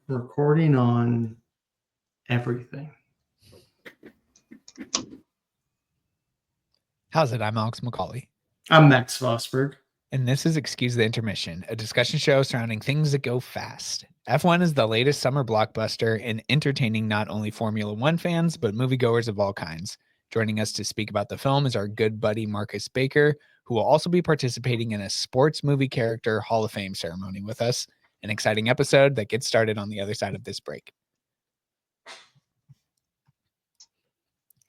Recording on everything. How's it? I'm Alex McCauley. I'm Max Vosberg. And this is Excuse the Intermission, a discussion show surrounding things that go fast. F1 is the latest summer blockbuster and entertaining not only Formula One fans, but moviegoers of all kinds. Joining us to speak about the film is our good buddy Marcus Baker, who will also be participating in a sports movie character Hall of Fame ceremony with us. An exciting episode that gets started on the other side of this break. All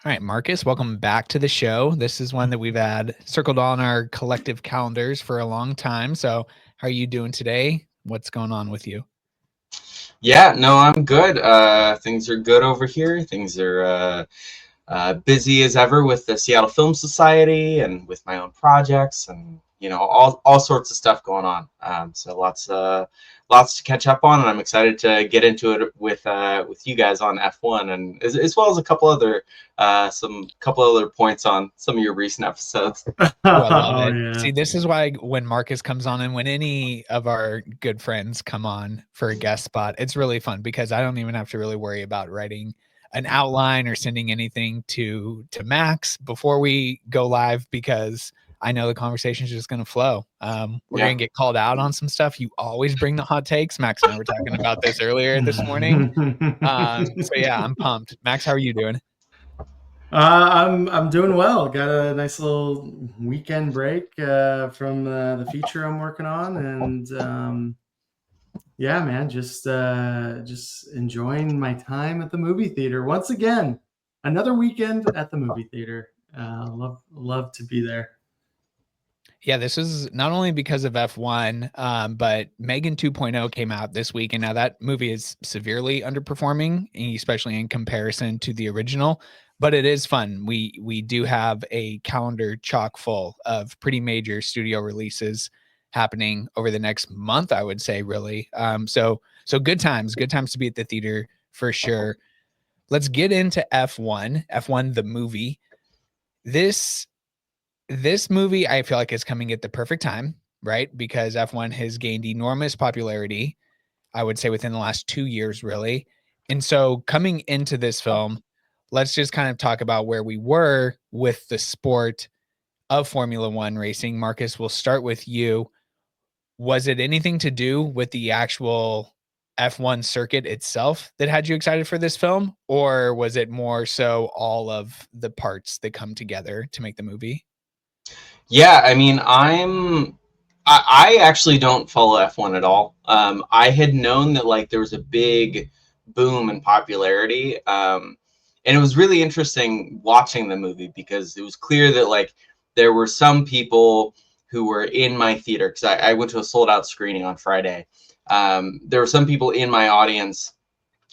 right, Marcus, welcome back to the show. This is one that we've had circled on our collective calendars for a long time. So how are you doing today? What's going on with you? Yeah, no, I'm good. Things are good over here. Things are busy as ever with the Seattle Film Society and with my own projects and, all sorts of stuff going on. So lots to catch up on, and I'm excited to get into it with you guys on F1 and as well as a couple other points on some of your recent episodes. I love it. Yeah. See, this is why when Marcus comes on and when any of our good friends come on for a guest spot, it's really fun because I don't even have to really worry about writing an outline or sending anything to Max before we go live because I know the conversation is just going to flow. We're going to get called out on some stuff. You always bring the hot takes. Max and I were talking about this earlier this morning. So yeah, I'm pumped. Max, how are you doing? I'm doing well. Got a nice little weekend break from the feature I'm working on, and yeah, man, just enjoying my time at the movie theater once again. Another weekend at the movie theater. Love to be there. Yeah, this is not only because of F1, but Megan 2.0 came out this week, and now that movie is severely underperforming, especially in comparison to the original. But it is fun. We do have a calendar chock full of pretty major studio releases happening over the next month, I would say, really. So good times to be at the theater for sure. Let's get into F1 the movie. This movie, I feel like, is coming at the perfect time, right? Because F1 has gained enormous popularity, I would say, within the last 2 years, really. And so coming into this film, let's just kind of talk about where we were with the sport of Formula One racing. Marcus, we'll start with you. Was it anything to do with the actual F1 circuit itself that had you excited for this film? Or was it more so all of the parts that come together to make the movie? Yeah, I mean, I actually don't follow F1 at all. I had known that there was a big boom in popularity, and it was really interesting watching the movie because it was clear that there were some people who were in my theater because I went to a sold-out screening on Friday. There were some people in my audience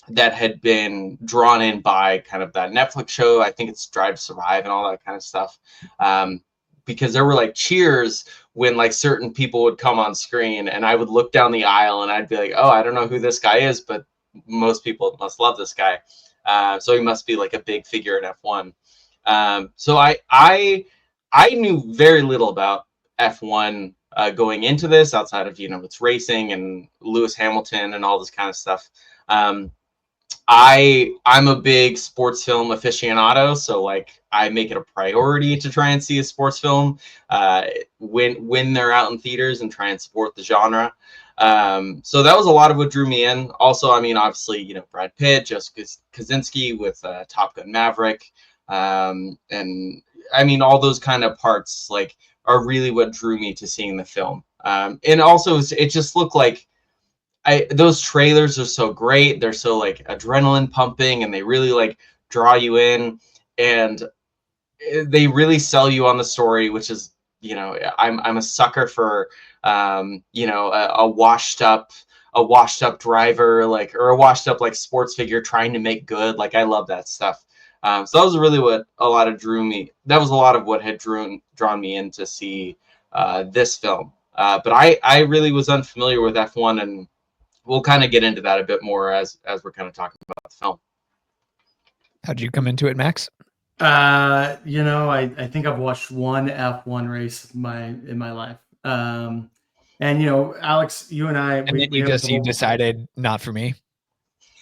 that had been drawn in by kind of that Netflix show. I think it's Drive to Survive and all that kind of stuff. Because there were cheers when certain people would come on screen, and I would look down the aisle and I'd be like, oh, I don't know who this guy is, but most people must love this guy. So he must be a big figure in F1. So I knew very little about F1 going into this outside of, it's racing and Lewis Hamilton and all this kind of stuff. I'm a big sports film aficionado, so I make it a priority to try and see a sports film when they're out in theaters and try and support the genre. So that was a lot of what drew me in. Also, I mean, obviously, Brad Pitt, Joseph Kosinski with Top Gun Maverick, and I mean, all those kind of parts are really what drew me to seeing the film. And also, it just looked like those trailers are so great. They're so adrenaline pumping, and they really draw you in, and they really sell you on the story, which is, I'm a sucker for, a washed up driver, or a washed up sports figure trying to make good. I love that stuff. So that was really what a lot of what had drawn me in to see this film. But I really was unfamiliar with F1, and we'll kind of get into that a bit more as we're kind of talking about the film. How'd you come into it, Max? I think I've watched one F1 race in my life. And Alex, you and I, you decided not for me.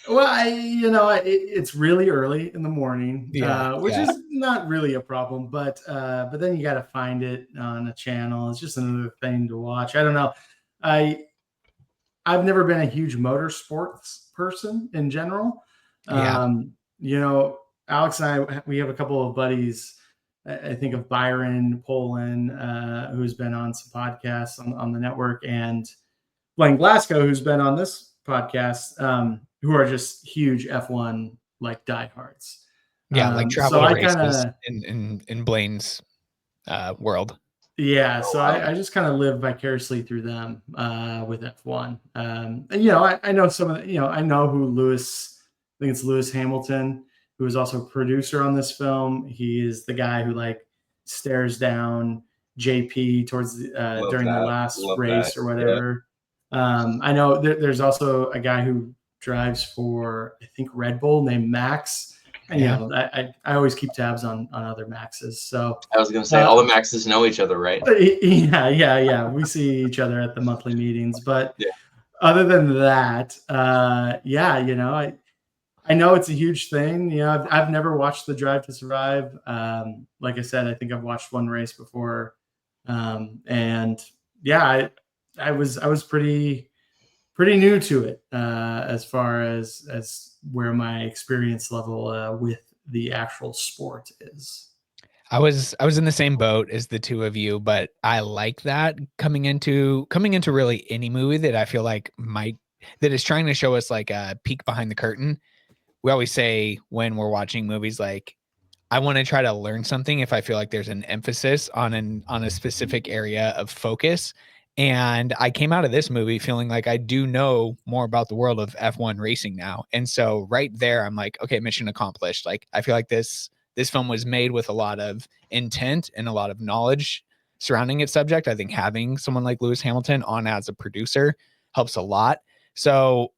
Well, it's really early in the morning, which is not really a problem, but then you got to find it on a channel. It's just another thing to watch. I don't know. I've never been a huge motorsports person in general. Yeah. Alex and I, we have a couple of buddies. I think of Byron Poland, who's been on some podcasts on the network, and Blaine Glasgow, who's been on this podcast, who are just huge F1 like diehards. Yeah, like So travel I races kind of in Blaine's world. so I just kind of live vicariously through them with F1. And I know some of the, I know who I think it's Lewis Hamilton, who is also a producer on this film. He is the guy who like stares down JP towards during the last race or whatever. I know there's also a guy who drives for, I think, Red Bull named Max. And, I always keep tabs on other Maxes. So I was going to say all the Maxes know each other, right? Yeah. We see each other at the monthly meetings. But other than that, I know it's a huge thing. I've never watched the Drive to Survive. Like I said, I think I've watched one race before. I was pretty new to it as far as where my experience level with the actual sport is. I was in the same boat as the two of you, but I like that coming into really any movie that I feel like that is trying to show us like a peek behind the curtain. We always say when we're watching movies, like, I want to try to learn something if I feel like there's an emphasis on a specific area of focus. And I came out of this movie feeling like I do know more about the world of F1 racing now. And so right there, I'm like, okay, mission accomplished. Like, I feel like this film was made with a lot of intent and a lot of knowledge surrounding its subject. I think having someone like Lewis Hamilton on as a producer helps a lot. So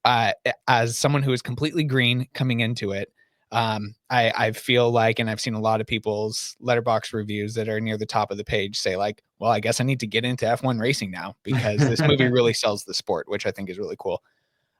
as someone who is completely green coming into it, I feel like, and I've seen a lot of people's Letterboxd reviews that are near the top of the page say like, well, I guess I need to get into F1 racing now because this movie really sells the sport, which I think is really cool.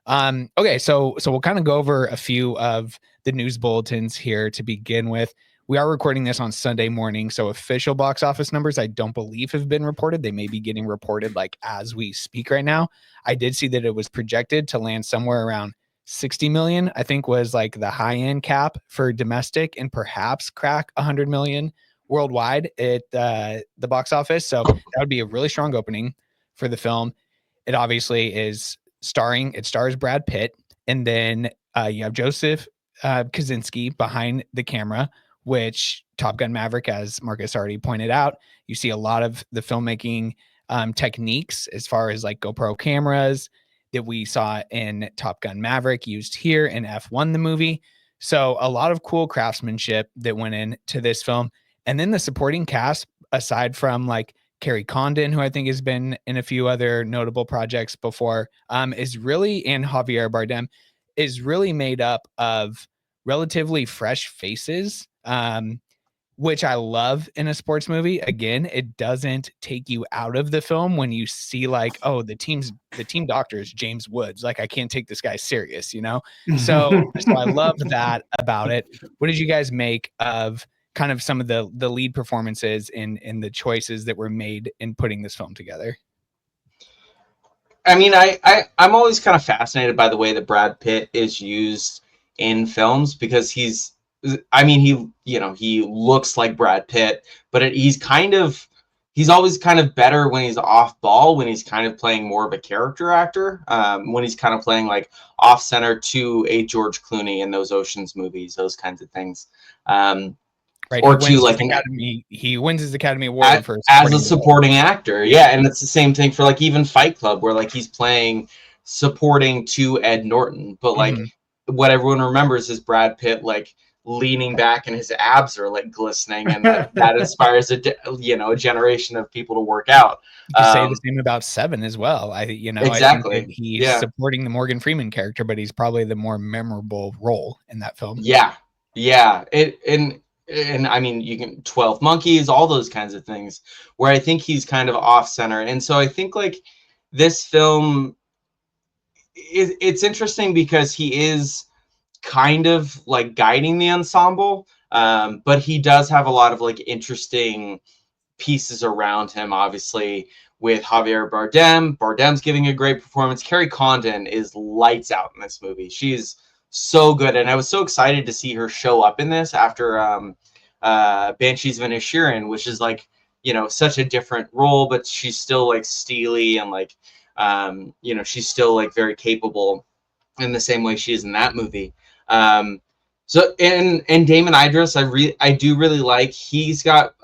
Okay, so we'll kind of go over a few of the news bulletins here to begin with. We are recording this on Sunday morning, so official box office numbers I don't believe have been reported. They may be getting reported like as we speak right now. I did see that it was projected to land somewhere around 60 million, I think was like the high end cap for domestic, and perhaps crack 100 million worldwide at the box office. So that would be a really strong opening for the film. It obviously is it stars Brad Pitt, and then you have Joseph Kosinski behind the camera, which Top Gun Maverick, as Marcus already pointed out, you see a lot of the filmmaking techniques as far as like GoPro cameras that we saw in Top Gun Maverick used here in F1, the movie. So a lot of cool craftsmanship that went into this film. And then the supporting cast, aside from like Kerry Condon, who I think has been in a few other notable projects before, and Javier Bardem, is really made up of relatively fresh faces, which I love in a sports movie. Again, it doesn't take you out of the film when you see like, oh, the team doctor is James Woods. Like, I can't take this guy serious, So I love that about it. What did you guys make of kind of some of the lead performances in the choices that were made in putting this film together? I mean, I'm always kind of fascinated by the way that Brad Pitt is used in films, because he looks like Brad Pitt, but he's always kind of better when he's off ball, when he's kind of playing more of a character actor, when he's kind of playing like off center to a George Clooney in those Oceans movies, those kinds of things. Right. Or he wins his Academy Award as a supporting actor. Yeah. And it's the same thing for like even Fight Club, where like he's playing supporting to Ed Norton, but like what everyone remembers is Brad Pitt like leaning back and his abs are like glistening, and that inspires a generation of people to work out. You say the same about Seven as well. Exactly. I think he's supporting the Morgan Freeman character, but he's probably the more memorable role in that film. Yeah. And I mean, you can 12 Monkeys, all those kinds of things, where I think he's kind of off center. And so I think like this film, it's interesting because he is kind of like guiding the ensemble, but he does have a lot of like interesting pieces around him, obviously, with Javier Bardem. Bardem's giving a great performance. Kerry Condon is lights out in this movie. She's so good, and I was so excited to see her show up in this after Banshees of Inisherin, which is like, you know, such a different role, but she's still like steely and like, you know, she's still like very capable in the same way she is in that movie. So and Damon Idris, I do really like. He's got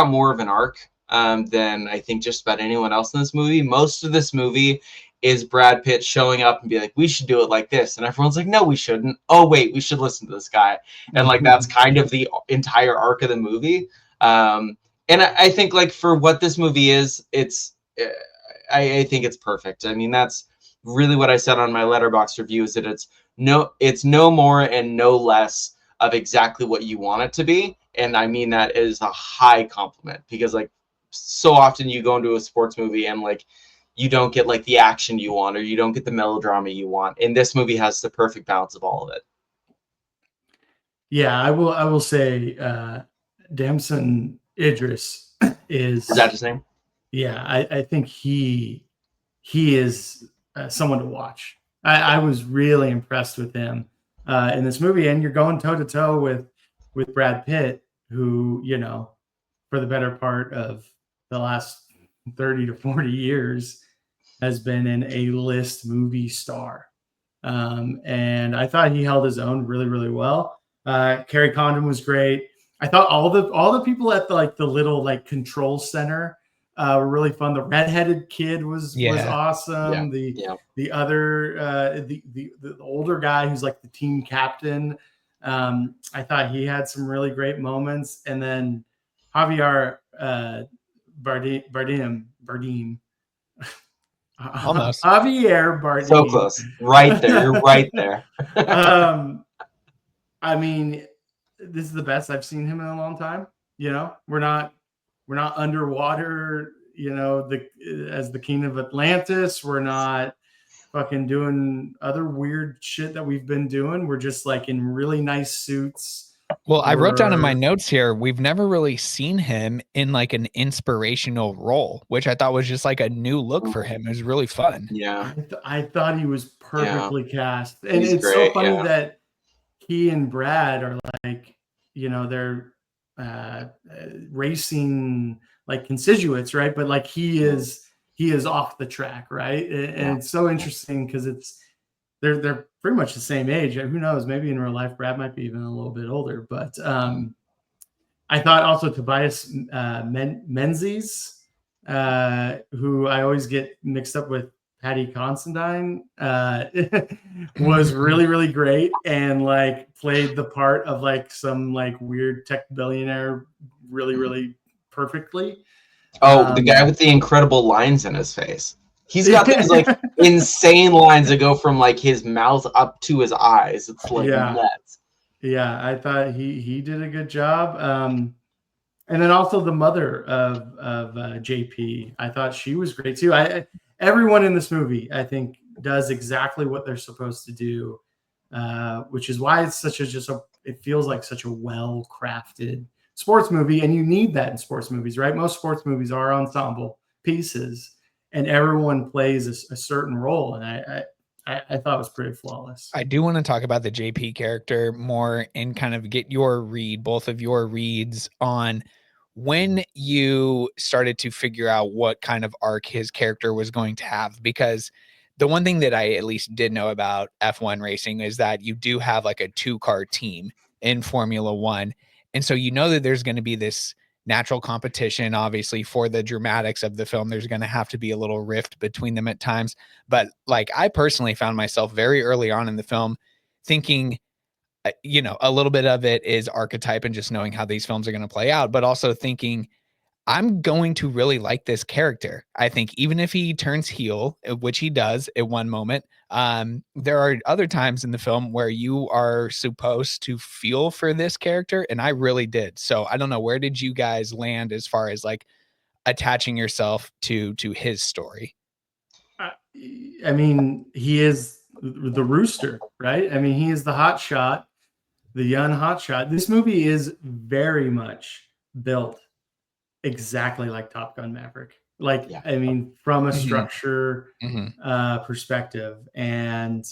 more of an arc than I think just about anyone else in this movie. Most of this movie is Brad Pitt showing up and be like, we should do it like this, and everyone's like, no, we shouldn't. Oh wait, we should listen to this guy, and like that's kind of the entire arc of the movie. And I think like for what this movie is, it's I think it's perfect. I mean, that's really what I said on my Letterboxd review, is that it's no more and no less of exactly what you want it to be. And I mean that is a high compliment, because like so often you go into a sports movie and like you don't get like the action you want, or you don't get the melodrama you want. And this movie has the perfect balance of all of it. Yeah, I will say Damson Idris is that his name? Yeah, I think he is someone to watch. I was really impressed with him in this movie, and you're going toe to toe with Brad Pitt, who, you know, for the better part of the last 30 to 40 years has been an A-list movie star. And I thought he held his own really, really well. Kerry Condon was great. I thought all the people at the little like control center were really fun. The redheaded kid was awesome. The other the older guy who's like the team captain, I thought he had some really great moments. And then Javier Bardem. Almost. Javier Bardem. So close. Right there. You're right there. I mean, this is the best I've seen him in a long time. You know, we're not underwater, you know, as the king of Atlantis. We're not fucking doing other weird shit that we've been doing. We're just like in really nice suits. Well, I wrote down in my notes here, we've never really seen him in like an inspirational role, which I thought was just like a new look for him. It was really fun. Yeah. I thought he was perfectly cast. And He's it's great, so funny that he and Brad are like, you know, they're racing like constituents, right? But like he is off the track, right? And it's so interesting because they're pretty much the same age. Who knows? Maybe in real life, Brad might be even a little bit older. But I thought also Tobias Menzies, who I always get mixed up with Patty Considine, was really, really great, and like played the part of like some like weird tech billionaire really, really perfectly. Oh, the guy with the incredible lines in his face. He's got these like insane lines that go from like his mouth up to his eyes. It's like nuts. Yeah, I thought he did a good job. And then also the mother of JP, I thought she was great too. Everyone in this movie, I think, does exactly what they're supposed to do, which is why it's it feels like such a well-crafted sports movie, and you need that in sports movies, right? Most sports movies are ensemble pieces, and everyone plays a certain role, and I thought it was pretty flawless. I do want to talk about the JP character more and kind of get both of your reads on when you started to figure out what kind of arc his character was going to have. Because the one thing that I at least did know about F1 racing is that you do have like a 2-car team in Formula One. And so you know that there's going to be this natural competition. Obviously, for the dramatics of the film, there's going to have to be a little rift between them at times. But like, I personally found myself very early on in the film thinking, you know, a little bit of it is archetype and just knowing how these films are going to play out, but also thinking, I'm going to really like this character. I think even if he turns heel, which he does at one moment, there are other times in the film where you are supposed to feel for this character, and I really did. So I don't know, where did you guys land as far as like attaching yourself to his story? I mean, he is the rooster, right? I mean, he is the hotshot, the young hotshot. This movie is very much built exactly like Top Gun Maverick. Like, Yeah. I mean, from a Mhm. structure Mhm. perspective, and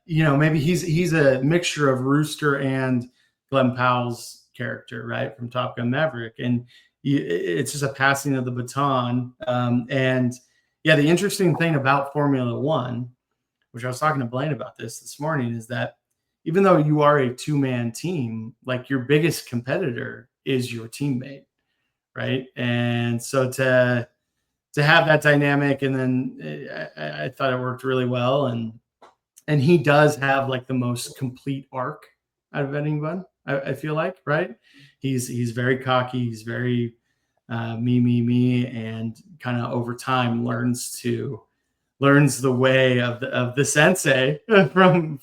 you know, maybe he's a mixture of Rooster and Glenn Powell's character, right, from Top Gun Maverick, and it's just a passing of the baton. And yeah, the interesting thing about Formula One, which I was talking to Blaine about this morning, is that even though you are a two-man team, like your biggest competitor is your teammate, right? And so to have that dynamic, and then I thought it worked really well, and he does have like the most complete arc out of anyone. I feel like, right? He's very cocky. He's very me, and kind of over time learns the way of the sensei from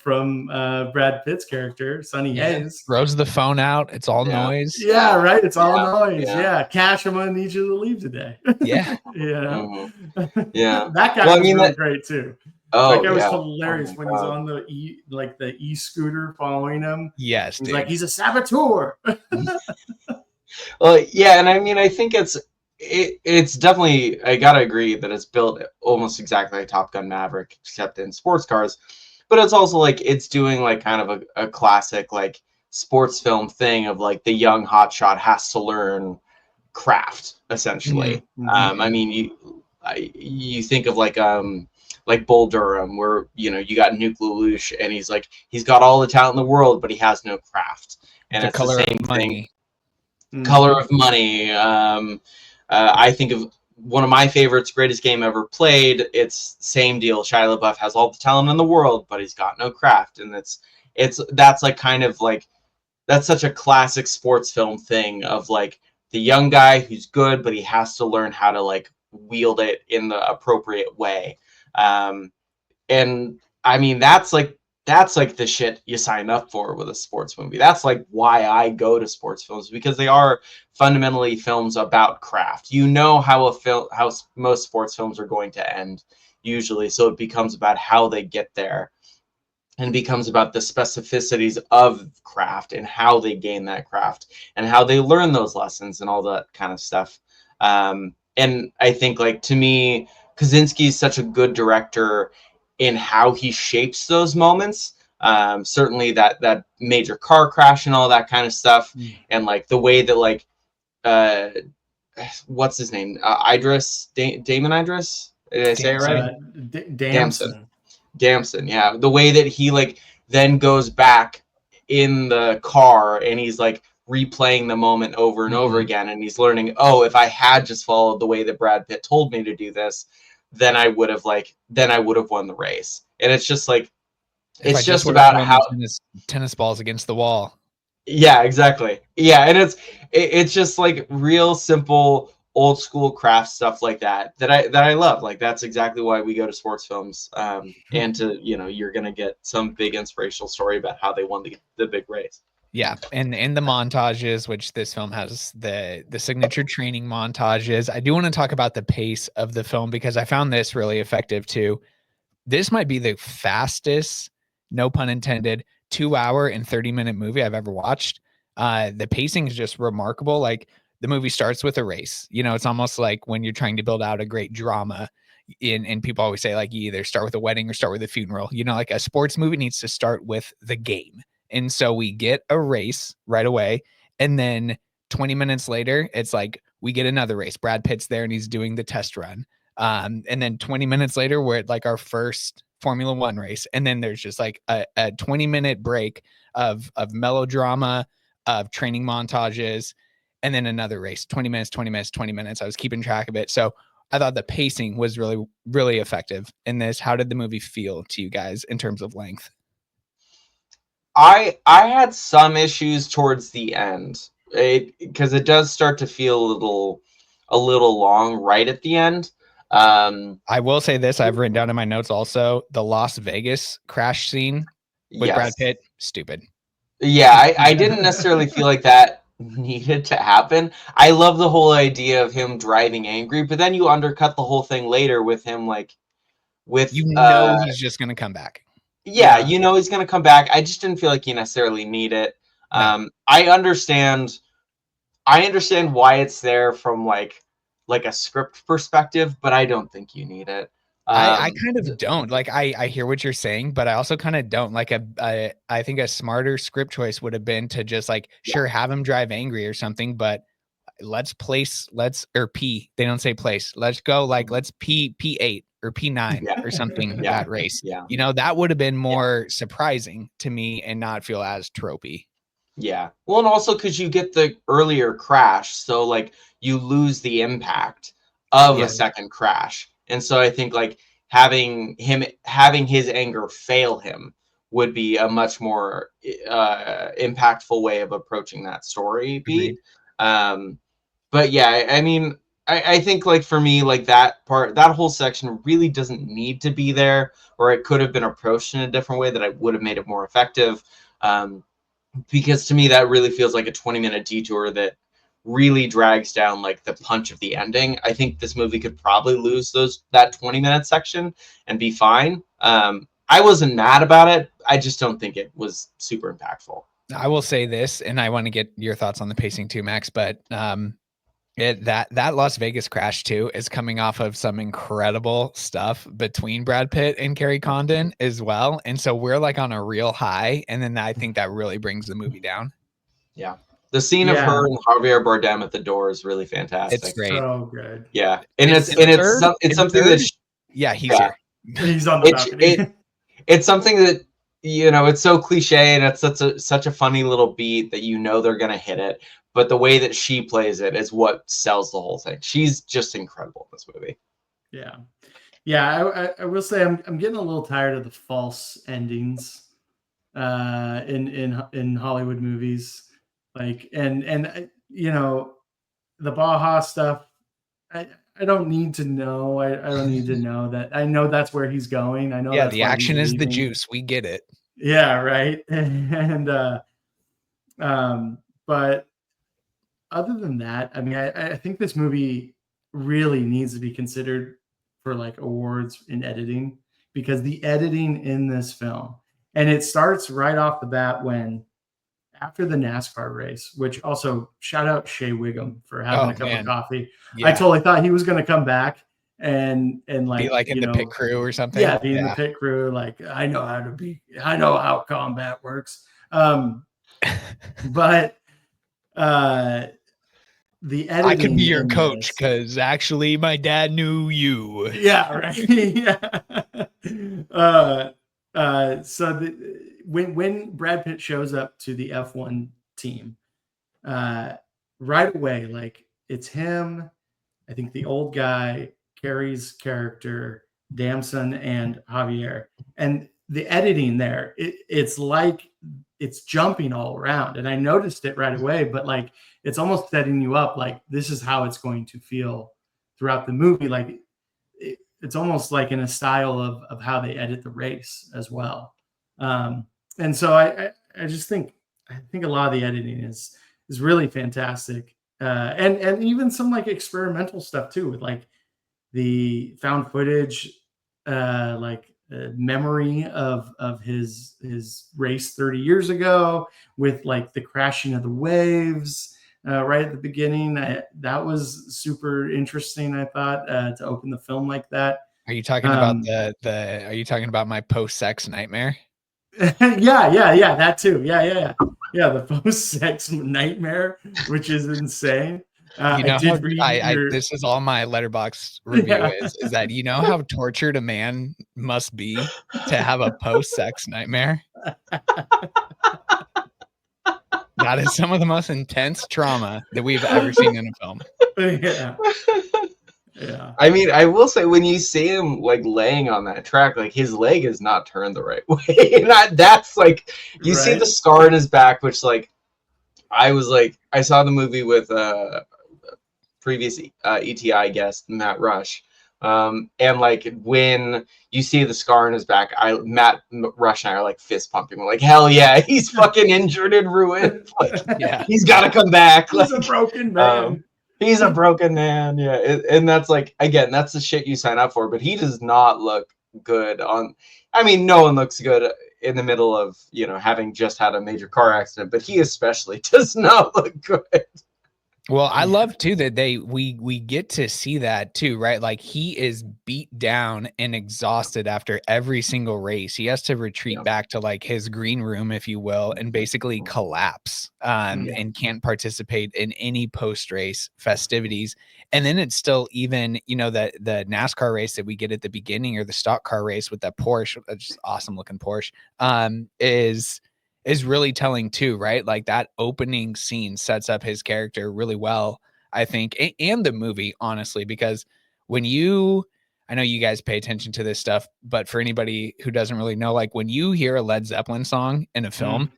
Brad Pitt's character, Sonny Hayes. Throws the phone out. It's all Yeah. noise. Yeah, right. It's all noise. Yeah. Yeah. Cash, I'm gonna need you to leave today. Yeah. You know? Yeah. That guy Well, I was mean, really that- great too. Oh, That guy was yeah. hilarious Oh my when he's God. on the e-scooter following him. Yes, He's dude. like, he's a saboteur. Well, yeah, and I mean, I think it's definitely, I gotta agree that it's built almost exactly like Top Gun Maverick, except in sports cars. But it's also like it's doing like kind of a classic like sports film thing of like the young hotshot has to learn craft essentially. I mean, you think of like Bull Durham, where you know you got Nuke Lelouch, and he's got all the talent in the world, but he has no craft, and The it's Color the of same thing. Money. Color of Money. I think of one of my favorites, greatest game ever played. It's same deal. Shia LaBeouf has all the talent in the world, but he's got no craft, and that's like kind of like that's such a classic sports film thing of like the young guy who's good, but he has to learn how to like wield it in the appropriate way. And I mean, that's like the shit you sign up for with a sports movie. That's like why I go to sports films, because they are fundamentally films about craft. You know how how most sports films are going to end usually, so it becomes about how they get there, and becomes about the specificities of craft and how they gain that craft and how they learn those lessons and all that kind of stuff. And I think, like, to me, Kosinski is such a good director in how he shapes those moments. Certainly that major car crash and all that kind of stuff, and like the way that like what's his name, Idris, Damon Idris, did I say it right? Damson, yeah. The way that he like then goes back in the car and he's like replaying the moment over and over again, and he's learning, oh, if I had just followed the way that Brad Pitt told me to do this, then I would have won the race. And it's just like it's just about how tennis balls against the wall. Yeah, exactly. Yeah, and it's just like real simple old school craft stuff like that I love. Like that's exactly why we go to sports films, and to, you know, you're gonna get some big inspirational story about how they won the big race. Yeah, and in the montages, which this film has the signature training montages. I do want to talk about the pace of the film, because I found this really effective too. This might be the fastest, no pun intended, 2-hour and 30-minute movie I've ever watched. The pacing is just remarkable. Like, the movie starts with a race. You know, it's almost like when you're trying to build out a great drama. And people always say, like, you either start with a wedding or start with a funeral. You know, like a sports movie needs to start with the game. And so we get a race right away. And then 20 minutes later, it's like we get another race. Brad Pitt's there and he's doing the test run. And then 20 minutes later, we're at like our first Formula One race. And then there's just like a 20-minute break of melodrama, of training montages, and then another race, 20 minutes, 20 minutes, 20 minutes. I was keeping track of it. So I thought the pacing was really, really effective in this. How did the movie feel to you guys in terms of length? I had some issues towards the end, because it does start to feel a little long right at the end. I will say this, I've written down in my notes also, the Las Vegas crash scene with Brad Pitt, stupid. Yeah, I didn't necessarily feel like that needed to happen. I love the whole idea of him driving angry, but then you undercut the whole thing later with him like with he's just gonna come back. Yeah, Yeah. you know he's gonna come back. I just didn't feel like you necessarily need it. No. I understand why it's there from like a script perspective, but I don't think you need it. I kind of don't. Like I hear what you're saying, but I also kind of don't. Like I think a smarter script choice would have been to just like, sure, have him drive angry or something, but let's P. They don't say place. Let's go like let's P8 or P9 Yeah. or something Yeah. that race. Yeah. You know, that would have been more surprising to me and not feel as tropey. Yeah. Well, and also because you get the earlier crash, so like you lose the impact of Yeah. a second crash. And so I think like having his anger fail him would be a much more impactful way of approaching that story beat. But yeah, I mean, I think like for me, like that whole section really doesn't need to be there, or it could have been approached in a different way that I would have made it more effective. Because to me that really feels like a 20-minute detour that really drags down like the punch of the ending. I think this movie could probably lose that 20-minute section and be fine. I wasn't mad about it. I just don't think it was super impactful. I will say this, and I want to get your thoughts on the pacing too, Max, but that Las Vegas crash too is coming off of some incredible stuff between Brad Pitt and Kerry Condon as well. And so we're like on a real high. And then I think that really brings the movie down. Yeah. The scene of her and Javier Bardem at the door is really fantastic. It's great. So good. Yeah. And it's something that he's here. He's on the balcony. It's something that, you know, it's so cliche and it's such a funny little beat that you know they're gonna hit it. But the way that she plays it is what sells the whole thing. She's just incredible in this movie. Yeah. Yeah, I will say I'm getting a little tired of the false endings in Hollywood movies. Like and you know, the Baja stuff, I don't need to know. I don't need to know that. I know that's where he's going. I know that's the action is the juice. We get it. Yeah, right. And but other than that, I mean, I think this movie really needs to be considered for like awards in editing, because the editing in this film, and it starts right off the bat when after the NASCAR race, which also shout out Shea Wiggum for having a cup of coffee. Yeah. I totally thought he was going to come back and like be like in the pit crew or something. Yeah, be in the pit crew. Like I know how combat works. But the editing, I could be your coach because actually my dad knew you. Yeah, right. Yeah. So when Brad Pitt shows up to the F1 team, right away, like it's him, I think the old guy, Kerry's character, Damson, and Javier, and the editing there, it's like it's jumping all around, and I noticed it right away, but like it's almost setting you up like this is how it's going to feel throughout the movie. Like it's almost like in a style of how they edit the race as well. And so I just think a lot of the editing is really fantastic, and even some like experimental stuff too, with like the found footage, memory of his race 30 years ago with like the crashing of the waves right at the beginning. That was super interesting, I thought, to open the film like that. Are you talking about are you talking about my post-sex nightmare? Yeah, that too. Yeah, the post-sex nightmare, which is insane. You know, this is all my Letterboxd review is that, you know how tortured a man must be to have a post-sex nightmare? That is some of the most intense trauma that we've ever seen in a film. Yeah. I mean, I will say when you see him like laying on that track, like his leg is not turned the right way. And that's like you see the scar in his back, which like I saw the movie with previous ETI guest Matt Rush, and like when you see the scar in his back, Matt Rush and I are like fist pumping. We're like, hell yeah, he's fucking injured and ruined. Like, he's got to come back. He's a broken man. He's a broken man. Yeah, and that's like, again, that's the shit you sign up for. But he does not look good on. I mean, no one looks good in the middle of, having just had a major car accident, but he especially does not look good. Well, I love too that we get to see that too, right? Like he is beat down and exhausted after every single race. He has to retreat back to like his green room, if you will, and basically collapse and can't participate in any post-race festivities. And then it's still even, that the NASCAR race that we get at the beginning, or the stock car race with that Porsche, just awesome looking Porsche, is really telling too, right? Like that opening scene sets up his character really well, I think, and the movie, honestly, because I know you guys pay attention to this stuff, but for anybody who doesn't really know, like when you hear a Led Zeppelin song in a film,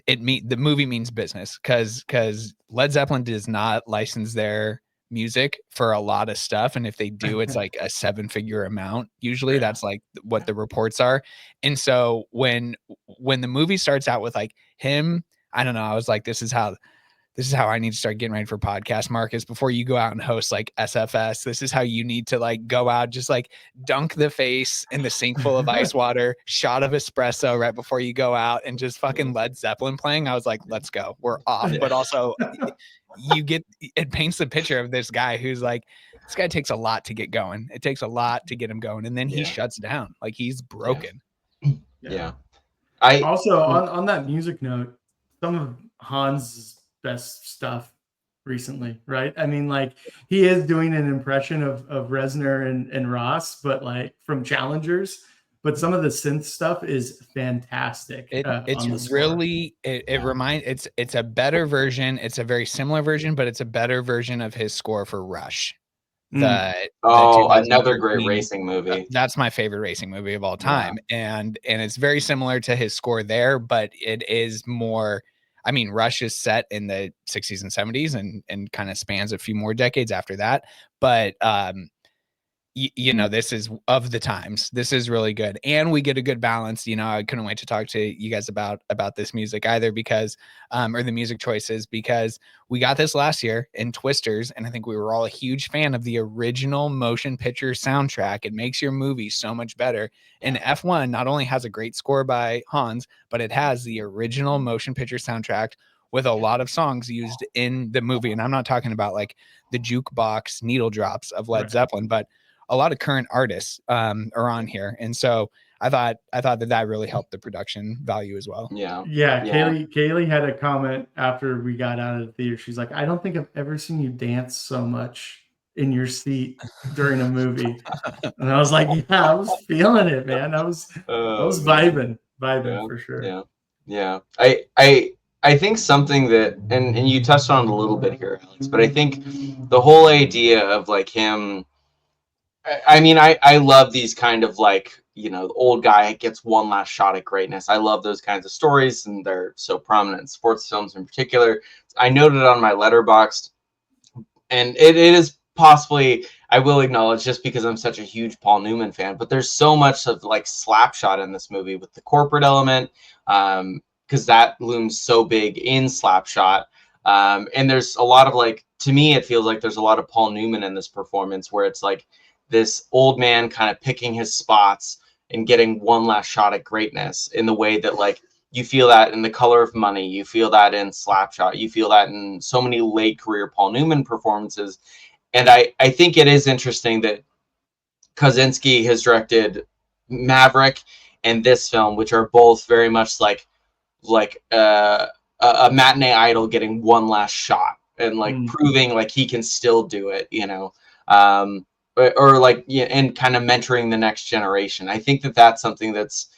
the movie means business, because Led Zeppelin does not license their music for a lot of stuff, and if they do, it's like a 7-figure amount usually. That's like what the reports are. And so when the movie starts out with like him, I don't know, I was like, this is how I need to start getting ready for podcast, Marcus. Before you go out and host like SFS, this is how you need to like go out, just like dunk the face in the sink full of ice water, shot of espresso right before you go out, and just fucking Led Zeppelin playing. I was like, let's go, we're off. But also it paints the picture of this guy who's like, this guy takes a lot to get going. It takes a lot to get him going. And then he shuts down. Like he's broken. Yeah. I also on that music note, some of Hans' best stuff recently, right? I mean, like he is doing an impression of Reznor and Ross, but like from Challengers. But some of the synth stuff is fantastic. It's really, it's a better version. It's a very similar version, but it's a better version of his score for Rush. Another great racing movie. That's my favorite racing movie of all time. And it's very similar to his score there, but it is more, I mean, Rush is set in the 60s and 70s and kind of spans a few more decades after that. But this is of the times. This is really good, and we get a good balance. I couldn't wait to talk to you guys about this music either, because or the music choices, because we got this last year in Twisters, and I think we were all a huge fan of the original motion picture soundtrack. It makes your movie so much better. And F1 not only has a great score by Hans, but it has the original motion picture soundtrack with a lot of songs used in the movie. And I'm not talking about like the jukebox needle drops of Led Zeppelin, but a lot of current artists are on here. And so I thought that really helped the production value as well. Yeah. Kaylee had a comment after we got out of the theater. She's like, I don't think I've ever seen you dance so much in your seat during a movie. And I was like, I was feeling it, man. I was vibing for sure. Yeah. I think something that, and you touched on it a little bit here, Alex, but I think the whole idea of like him, I mean, I love these kind of like, the old guy gets one last shot at greatness. I love those kinds of stories, and they're so prominent in sports films in particular. I noted on my Letterboxd, and it is possibly, I will acknowledge, just because I'm such a huge Paul Newman fan, but there's so much of like Slapshot in this movie with the corporate element, because that looms so big in Slapshot. And there's a lot of like, to me, it feels like there's a lot of Paul Newman in this performance, where it's like this old man kind of picking his spots and getting one last shot at greatness, in the way that like you feel that in The Color of Money, you feel that in Slapshot, you feel that in so many late career Paul Newman performances. And I think it is interesting that Kosinski has directed Maverick and this film, which are both very much like a matinee idol getting one last shot and like proving like he can still do it, or like, and kind of mentoring the next generation. I think that that's something that's,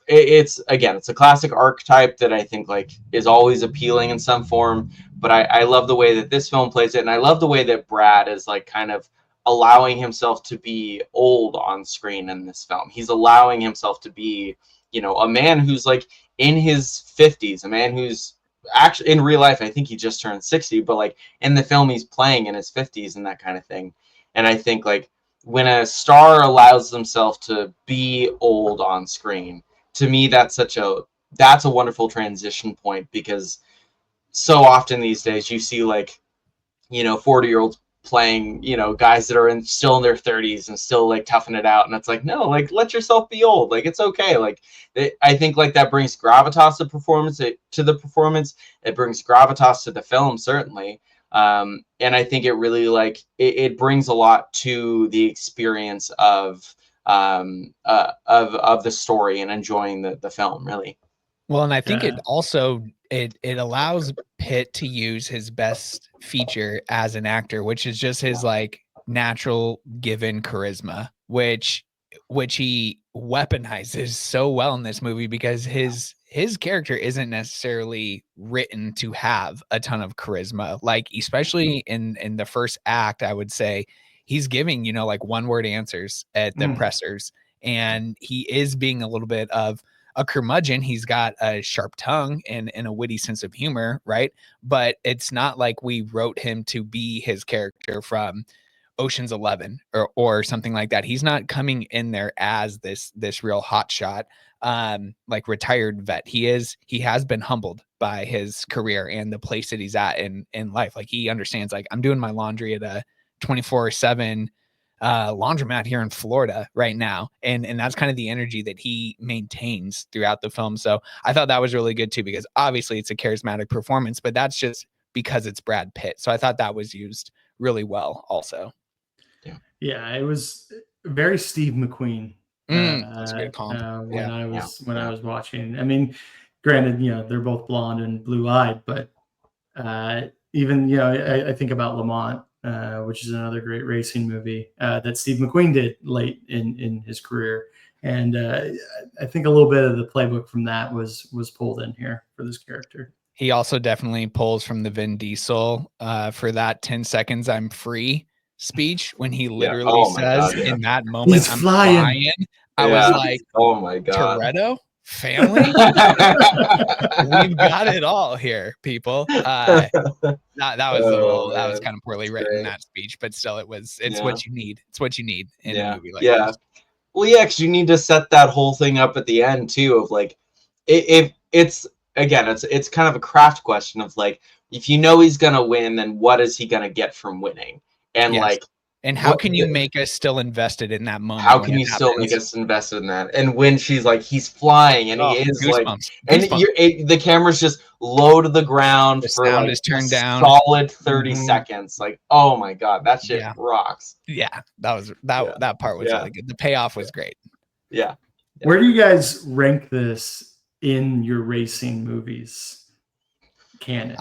it's a classic archetype that I think like is always appealing in some form. But I love the way that this film plays it, and I love the way that Brad is like kind of allowing himself to be old on screen in this film. He's allowing himself to be, a man who's like in his 50s, a man who's actually in real life, I think he just turned 60, but like in the film he's playing in his 50s and that kind of thing. And I think like when a star allows themselves to be old on screen, to me that's a wonderful transition point, because so often these days you see like 40-year-olds playing, you know, guys that are still in their 30s and still like toughing it out. And it's like, no, like let yourself be old. Like it's okay. Like I think like that brings gravitas to the performance. It brings gravitas to the film, certainly. And I think it really like it brings a lot to the experience of the story and enjoying the film, really. Well, and I think Yeah. it also it allows Pitt to use his best feature as an actor, which is just his like natural given charisma, which he weaponizes so well in this movie, because his character isn't necessarily written to have a ton of charisma. Like, especially in the first act, I would say he's giving, you know, like one word answers at the pressers, and he is being a little bit of a curmudgeon. He's got a sharp tongue and a witty sense of humor, right? But it's not like we wrote him to be his character from Ocean's 11 or something like that. He's not coming in there as this real hotshot, like retired vet. He has been humbled by his career and the place that he's at in life. Like, he understands, like, I'm doing my laundry at a 24/7 laundromat here in Florida right now, and that's kind of the energy that he maintains throughout the film. So I thought that was really good too, because obviously it's a charismatic performance, but that's just because it's Brad Pitt. So I thought that was used really well also. Yeah, it was very Steve McQueen. That's a good comp. When I was watching. I mean, granted, you know, they're both blonde and blue-eyed, but even, you know, I think about Lamont, which is another great racing movie that Steve McQueen did late in his career. And I think a little bit of the playbook from that was pulled in here for this character. He also definitely pulls from the Vin Diesel for that 10 seconds I'm free speech, when he literally says, in that moment, he's flying. I was like, oh my God. Toretto family. We've got it all here, people. That was kind of poorly written in that speech, but still, it's what you need. It's what you need in a movie like this. Well, yeah, because you need to set that whole thing up at the end too, of like, if it's kind of a craft question of like, if you know he's gonna win, then what is he gonna get from winning? And like, and how can you make us still invested in that moment? How can you still make us invested in that? And when she's like, he's flying, and he is like, and the camera's just low to the ground for like is turned down solid 30 seconds. Like, oh my God, that shit rocks. Yeah, that part was really good. The payoff was great. Yeah. Where do you guys rank this in your racing movies canon?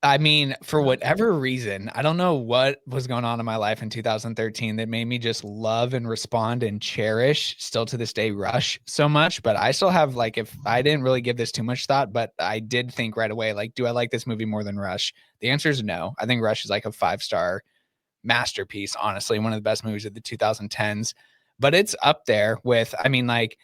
I mean, for whatever reason, I don't know what was going on in my life in 2013 that made me just love and respond and cherish, still to this day, Rush so much. But I still have, like, if I didn't really give this too much thought, but I did think right away, like, do I like this movie more than Rush? The answer is no. I think Rush is like a 5-star masterpiece, honestly, one of the best movies of the 2010s. But it's up there with, I mean, like,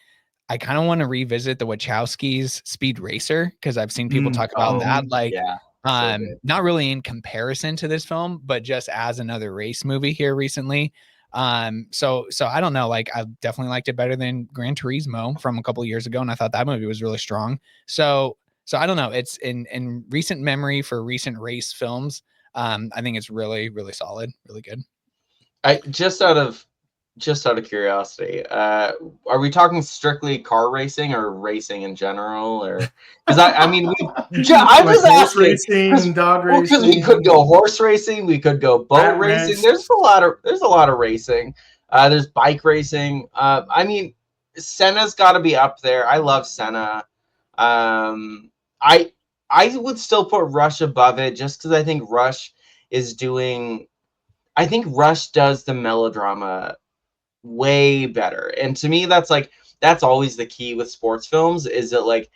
I kind of want to revisit the Wachowskis' Speed Racer, because I've seen people talk about that. Like, not really in comparison to this film, but just as another race movie here recently. So I don't know, like, I definitely liked it better than Gran Turismo from a couple of years ago, and I thought that movie was really strong. So I don't know, it's in recent memory for recent race films. I think it's really, really solid, really good. Just out of curiosity, are we talking strictly car racing or racing in general, or because I mean, I'm just asking, racing, dog racing. Because we could go horse racing, we could go boat racing. There's a lot of racing. There's bike racing. I mean, Senna's got to be up there. I love Senna. I would still put Rush above it, just because I think Rush does the melodrama way better. And to me, that's always the key with sports films, is that, like,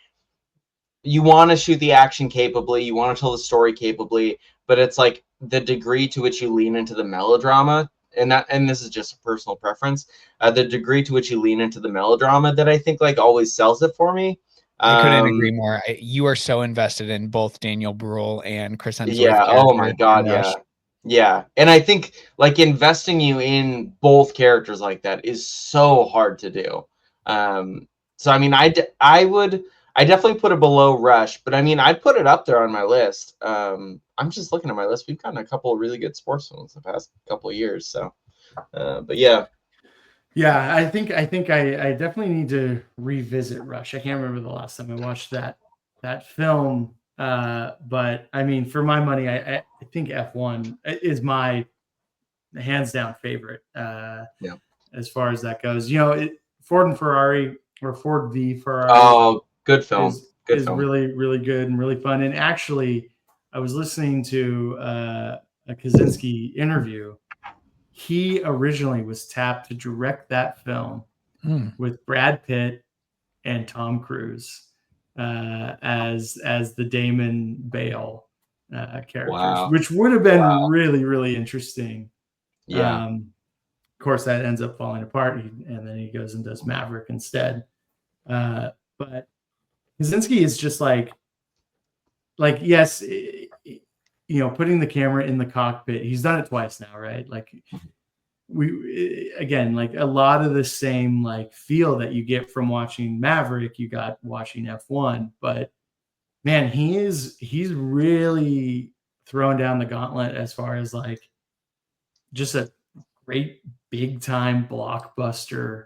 you want to shoot the action capably, you want to tell the story capably, but it's like the degree to which you lean into the melodrama, and this is just a personal preference, the degree to which you lean into the melodrama that I think, like, always sells it for me. I couldn't agree more. You are so invested in both Daniel Bruhl and Chris Hemsworth. Yeah. Oh my God. Yeah. Yeah. And I think, like, investing you in both characters like that is so hard to do. So, I mean, I definitely put it below Rush, but I mean, I put it up there on my list. I'm just looking at my list. We've gotten a couple of really good sports films the past couple of years. So, but yeah. Yeah, I think I definitely need to revisit Rush. I can't remember the last time I watched that film. But I mean, for my money, I think F1 is my hands down favorite. Yeah. As far as that goes, Ford and Ferrari, or Ford v Ferrari. Oh, good film. Is really, really good and really fun. And actually, I was listening to a Kosinski interview. He originally was tapped to direct that film with Brad Pitt and Tom Cruise as the Damon Bale characters, which would have been really, really interesting. Yeah. Of course, that ends up falling apart, and then he goes and does Maverick instead. But Kosinski is just like yes, putting the camera in the cockpit. He's done it twice now, right? Like like a lot of the same like feel that you get from watching Maverick, you got watching F1. But man, he's really throwing down the gauntlet as far as like just a great big time blockbuster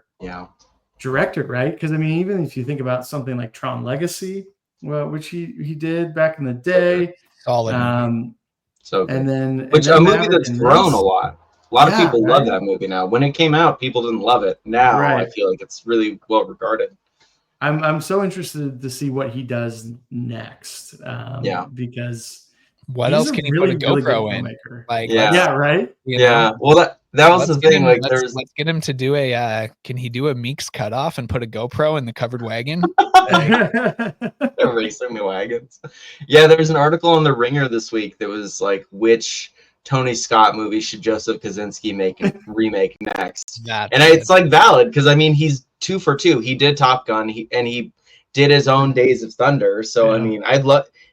director, right? Because I mean, even if you think about something like Tron Legacy, which he did back in the day, solid movie. So good. And then a movie that's grown a lot. A lot of people love that movie now. When it came out, people didn't love it. Now I feel like it's really well regarded. I'm so interested to see what he does next. Because what else can he put a GoPro in? Like, right? Well, that was the thing. Like, let's get him to do can he do a Meeks cutoff and put a GoPro in the covered wagon? Racing the wagons. Yeah, there was an article on The Ringer this week that was like, which Tony Scott movie should Joseph Kosinski remake next? It's like valid, because I mean, he's 2 for 2. He did Top Gun, he did his own Days of Thunder. So I mean,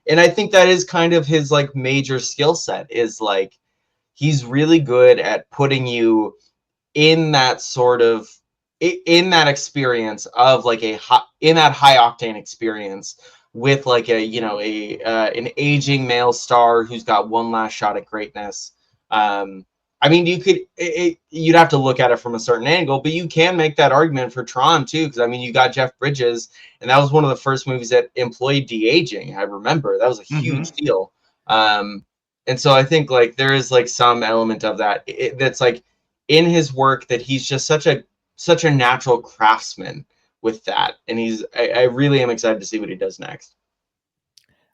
and I think that is kind of his like major skill set, is like he's really good at putting you in that sort of in that experience of like in that high octane experience with like an aging male star who's got one last shot at greatness. I mean, you'd have to look at it from a certain angle, but you can make that argument for Tron too, because I mean, you got Jeff Bridges, and that was one of the first movies that employed de-aging. I remember that was a huge deal. And so I think like there is like some element of that that's like in his work, that he's just such a natural craftsman with that, and I really am excited to see what he does next.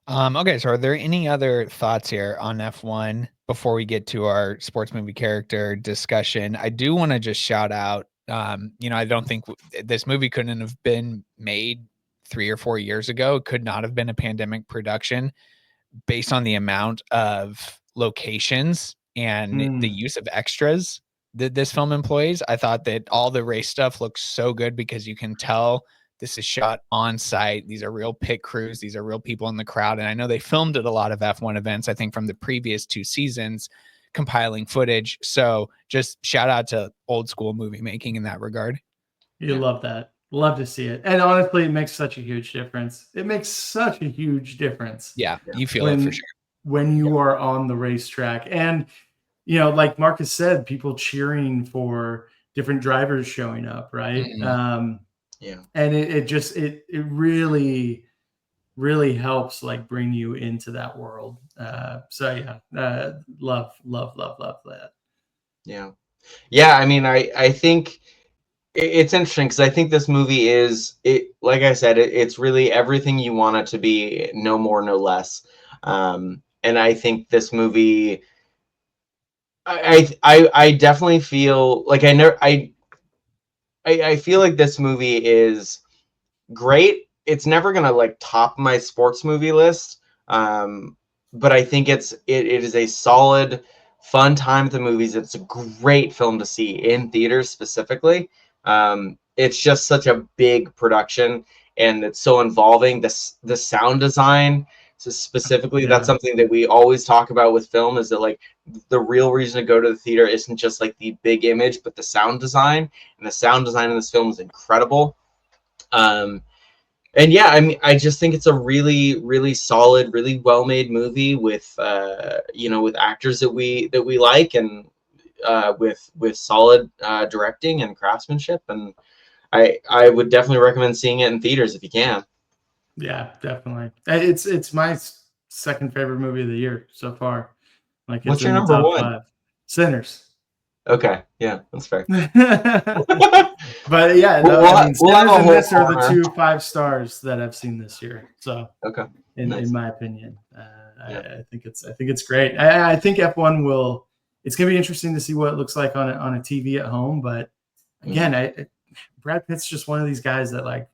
Okay, so are there any other thoughts here on F1 before we get to our sports movie character discussion? I do want to just shout out, I don't think this movie couldn't have been made 3 or 4 years ago. It could not have been a pandemic production based on the amount of locations and the use of extras that this film employs. I thought that all the race stuff looks so good because you can tell this is shot on site. These are real pit crews. These are real people in the crowd. And I know they filmed at a lot of F1 events, I think from the previous 2 seasons, compiling footage. So just shout out to old school movie making in that regard. You love that. Love to see it. And honestly, it makes such a huge difference. It makes such a huge difference. Yeah, you feel it for sure. When you are on the racetrack. And, like Marcus said, people cheering for different drivers showing up, right? And it really, really helps like bring you into that world. Love that. Yeah. I mean, I think it's interesting because I think this movie like I said, it's really everything you want it to be, no more, no less. And I think this movie, I definitely feel like I feel like this movie is great. It's never gonna like top my sports movie list, but I think it is a solid, fun time at the movies. It's a great film to see in theaters specifically. It's just such a big production, and it's so involving. The sound design, so specifically, that's something that we always talk about with film, is that like the real reason to go to the theater isn't just like the big image, but the sound design. And the sound design in this film is incredible. And yeah, I mean, I just think it's a really, really solid, really well-made movie with, with actors that we like, and with solid directing and craftsmanship. And I would definitely recommend seeing it in theaters if you can. Yeah, definitely. It's my second favorite movie of the year so far. Like, What's it's your in the number top one? 5. Sinners. Okay, yeah, that's fair. But yeah, We'll I have mean, a Sinners and whole this are the corner. 2 5-stars that I've seen this year. So, Okay, in nice. my opinion, Yeah. I think it's great. I think F1 will. It's going to be interesting to see what it looks like on a TV at home. But again, Brad Pitt's just one of these guys that, like,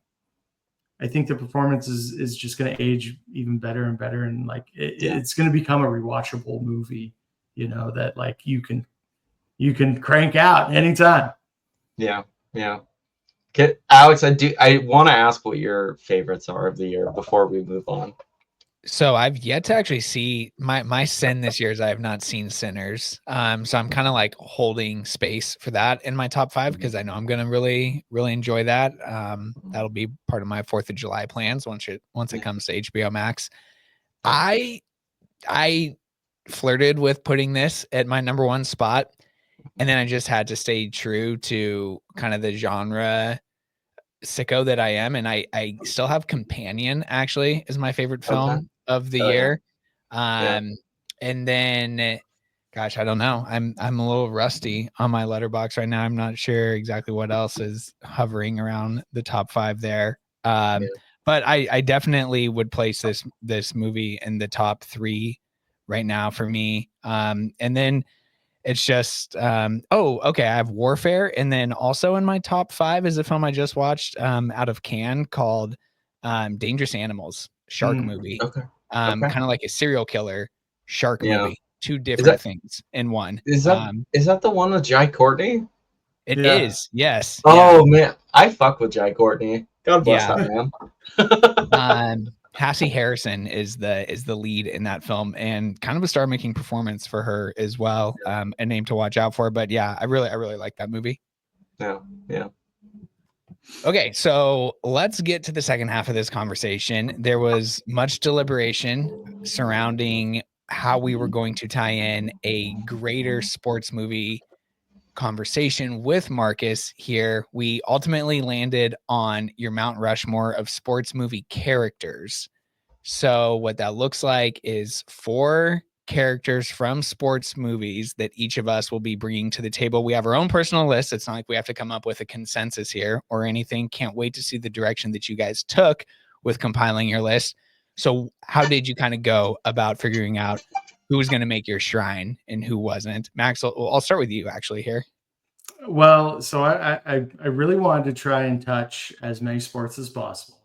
I think the performance is just going to age even better and better, and like it's going to become a rewatchable movie. That, like, you can crank out anytime. Yeah. Okay, Alex, I want to ask what your favorites are of the year before we move on. So I've yet to actually see my sin this year is I have not seen Sinners. So I'm kind of like holding space for that in my top 5 because I know I'm gonna really, really enjoy that. That'll be part of my 4th of July plans once it comes to HBO Max. I flirted with putting this at my number 1 spot, and then I just had to stay true to kind of the genre sicko that I am, and I still have Companion actually is my favorite film of the year. And then, gosh, I don't know. I'm a little rusty on my letterbox right now. I'm not sure exactly what else is hovering around the top 5 there. But I definitely would place this movie in the top 3 right now for me. And then it's just okay. I have Warfare, and then also in my top 5 is a film I just watched out of Cannes called Dangerous Animals, shark movie. Okay. Kind of like a serial killer shark movie. 2 different things in one. Is that the one with Jai Courtney? It is, yes. Oh man, I fuck with Jai Courtney. God bless that man. Hassie Harrison is the lead in that film, and kind of a star-making performance for her as well. A name to watch out for. But yeah, I really like that movie. Yeah. Okay, so let's get to the second half of this conversation. There was much deliberation surrounding how we were going to tie in a greater sports movie conversation with Marcus here. We ultimately landed on your Mount Rushmore of sports movie characters. So what that looks like is 4 characters from sports movies that each of us will be bringing to the table. We have our own personal list. It's not like we have to come up with a consensus here or anything. Can't wait to see the direction that you guys took with compiling your list. So how did you kind of go about figuring out who was going to make your shrine and who wasn't? Max, I'll start with you actually here. Well, so I really wanted to try and touch as many sports as possible,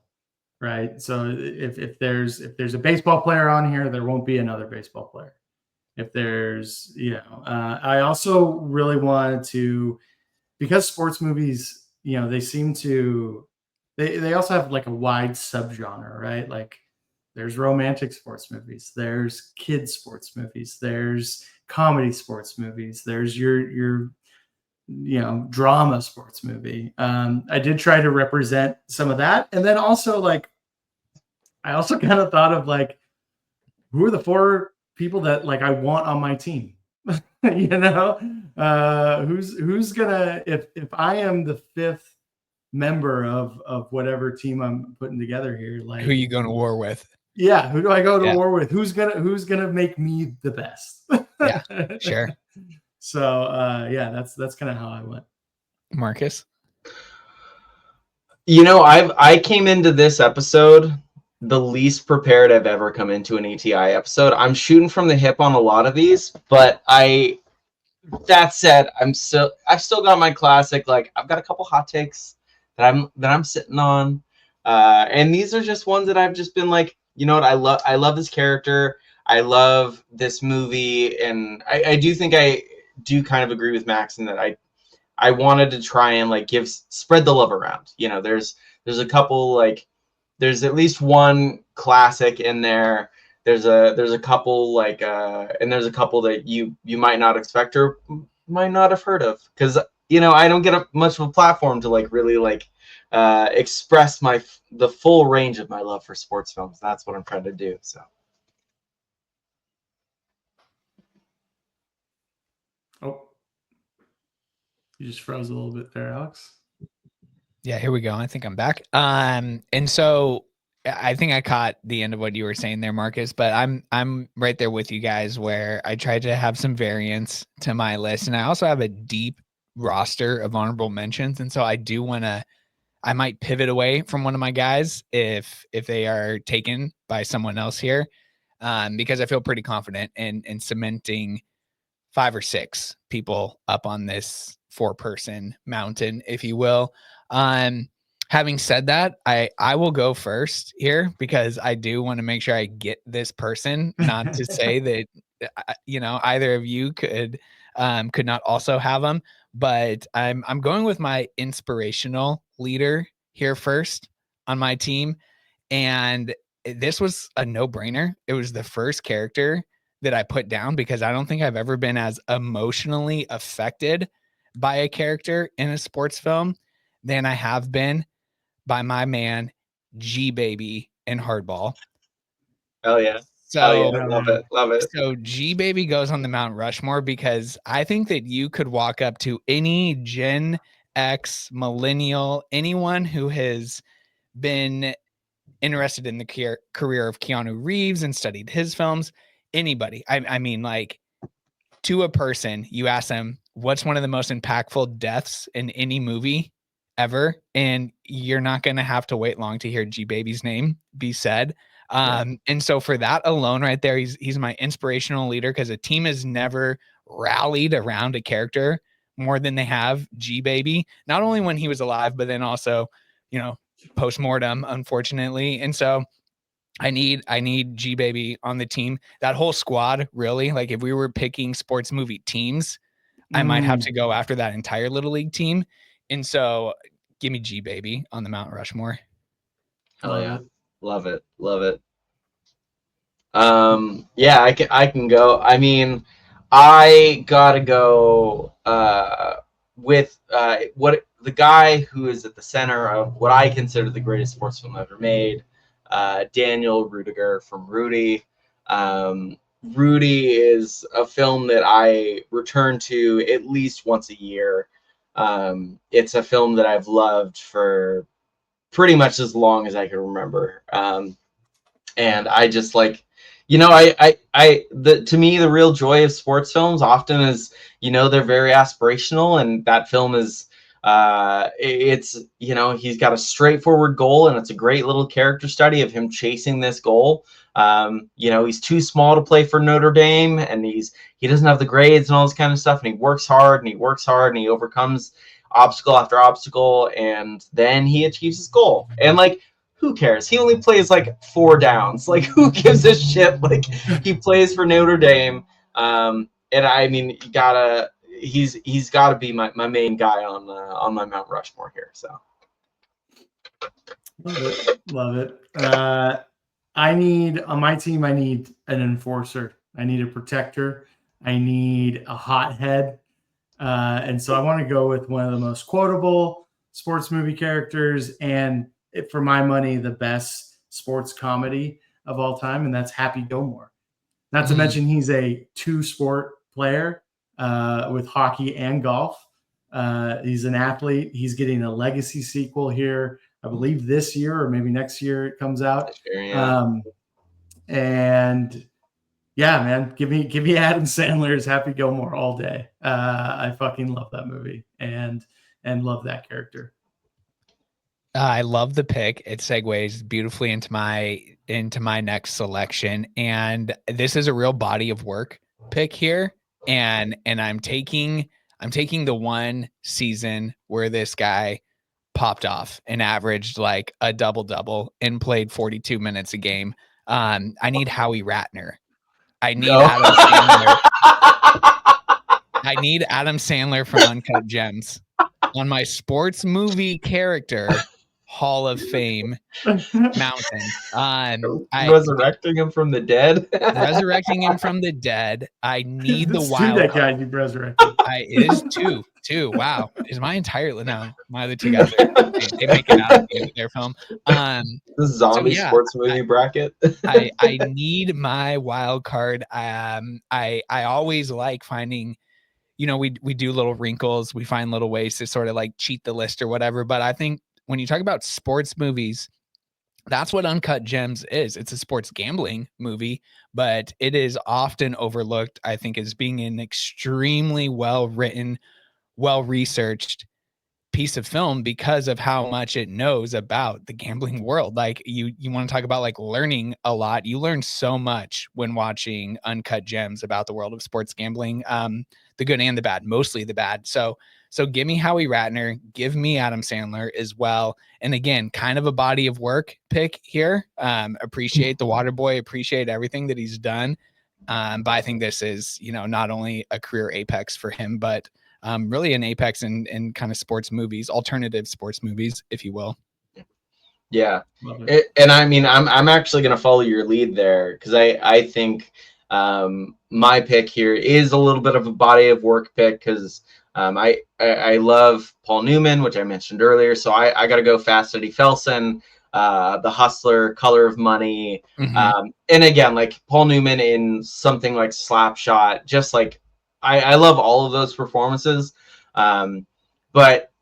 right? So if there's a baseball player on here, there won't be another baseball player. If there's, I also really wanted to, because sports movies, they seem to, they also have like a wide subgenre, right? Like, there's romantic sports movies, there's kids sports movies, there's comedy sports movies, there's your drama sports movie. I did try to represent some of that, and then also, like, I also kind of thought of, like, who are the 4 people that, like, I want on my team. Who's gonna, if I am the 5th member of whatever team I'm putting together here, like, who are you going to war with? Yeah, who do I go to war with? Who's gonna make me the best? Yeah, sure. So that's kind of how I went. Marcus? I came into this episode the least prepared I've ever come into an ETI episode. I'm shooting from the hip on a lot of these, but that said, I've still got my classic, like, I've got a couple hot takes that I'm sitting on. And these are just ones that I've just been like, you know what, I love this character. I love this movie, and I do think I do kind of agree with Max in that I wanted to try and, like, spread the love around. There's a couple, like, there's at least one classic in there. There's a couple, like, and there's a couple that you might not expect or might not have heard of, because I don't get much of a platform to like really like express the full range of my love for sports films. That's what I'm trying to do. So. Oh, you just froze a little bit there, Alex. Yeah, here we go. I think I'm back. And so I think I caught the end of what you were saying there, Marcus, but I'm right there with you guys where I tried to have some variance to my list. And I also have a deep roster of honorable mentions. And so I might pivot away from one of my guys if they are taken by someone else here. Because I feel pretty confident in cementing 5 or 6 people up on this 4-person mountain, if you will. Having said that, I will go first here because I do want to make sure I get this person, not to say that, either of you could not also have them, but I'm going with my inspirational leader here first on my team. And this was a no-brainer. It was the first character that I put down because I don't think I've ever been as emotionally affected by a character in a sports film than I have been by my man G Baby in Hardball. Oh yeah. So Love it. So G Baby goes on the Mount Rushmore because I think that you could walk up to any Gen X, millennial, anyone who has been interested in the career of Keanu Reeves and studied his films, anybody. I mean, like, to a person, you ask them, what's one of the most impactful deaths in any movie ever? And you're not going to have to wait long to hear G Baby's name be said. And so for that alone right there, he's my inspirational leader because a team has never rallied around a character more than they have G Baby, not only when he was alive, but then also, post-mortem, unfortunately. And so I need G Baby on the team. That whole squad, really, like if we were picking sports movie teams, I might have to go after that entire Little League team. And so give me G Baby on the Mount Rushmore. Hell yeah. Love it. Yeah, I can go. I mean, I gotta go with what the guy who is at the center of what I consider the greatest sports film ever made, Daniel Rudiger from Rudy. Rudy is a film that I return to at least once a year. It's a film that I've loved for pretty much as long as I can remember. And I just like, to me, the real joy of sports films often is, they're very aspirational, and that film is, it's, he's got a straightforward goal, and it's a great little character study of him chasing this goal. He's too small to play for Notre Dame, and he doesn't have the grades and all this kind of stuff, and he works hard and he overcomes obstacle after obstacle, and then he achieves his goal. And like, who cares? He only plays like 4 downs. Like, who gives a shit? Like, he plays for Notre Dame. And I mean, he's gotta be my main guy on my Mount Rushmore here. So love it. On my team, I need an enforcer. I need a protector. I need a hothead. And so I want to go with one of the most quotable sports movie characters, and for my money, the best sports comedy of all time, and that's Happy Gilmore. Not to mention he's a 2-sport player with hockey and golf. He's an athlete. He's getting a legacy sequel here, I believe this year or maybe next year it comes out. And yeah, man, give me Adam Sandler's Happy Gilmore all day. I fucking love that movie and love that character. I love the pick. It segues beautifully into my next selection, and this is a real body of work pick here. And I'm taking the one season where this guy popped off and averaged like a double and played 42 minutes a game. I need Howie Ratner. I need Adam Sandler. I need Adam Sandler from Uncut Gems on my sports movie character, Hall of Fame mountain. Resurrecting him from the dead. Resurrecting him from the dead. I need the It's wild that card. guy you resurrected. It is two. Wow. Is my other two guys they make it out in their film. The zombie sports movie bracket. I need my wild card. I always like finding, we do little wrinkles, we find little ways to sort of like cheat the list or whatever. But I think when you talk about sports movies, that's what Uncut Gems is. It's a sports gambling movie, but it is often overlooked, I think, as being an extremely well-written, well-researched piece of film because of how much it knows about the gambling world. Like you want to talk about like learning a lot. You learn so much when watching Uncut Gems about the world of sports gambling, the good and the bad, mostly the bad. So give me Howie Ratner, give me Adam Sandler as well. And again, kind of a body of work pick here. Appreciate The Waterboy, appreciate everything that he's done. But I think this is, not only a career apex for him, but really an apex in kind of sports movies, alternative sports movies, if you will. Yeah. And I mean, I'm actually going to follow your lead there because I think my pick here is a little bit of a body of work pick because I love Paul Newman, which I mentioned earlier. So I got to go Fast Eddie Felsen, The Hustler, Color of Money. Mm-hmm. And again, like Paul Newman in something like Slapshot, just like I love all of those performances. But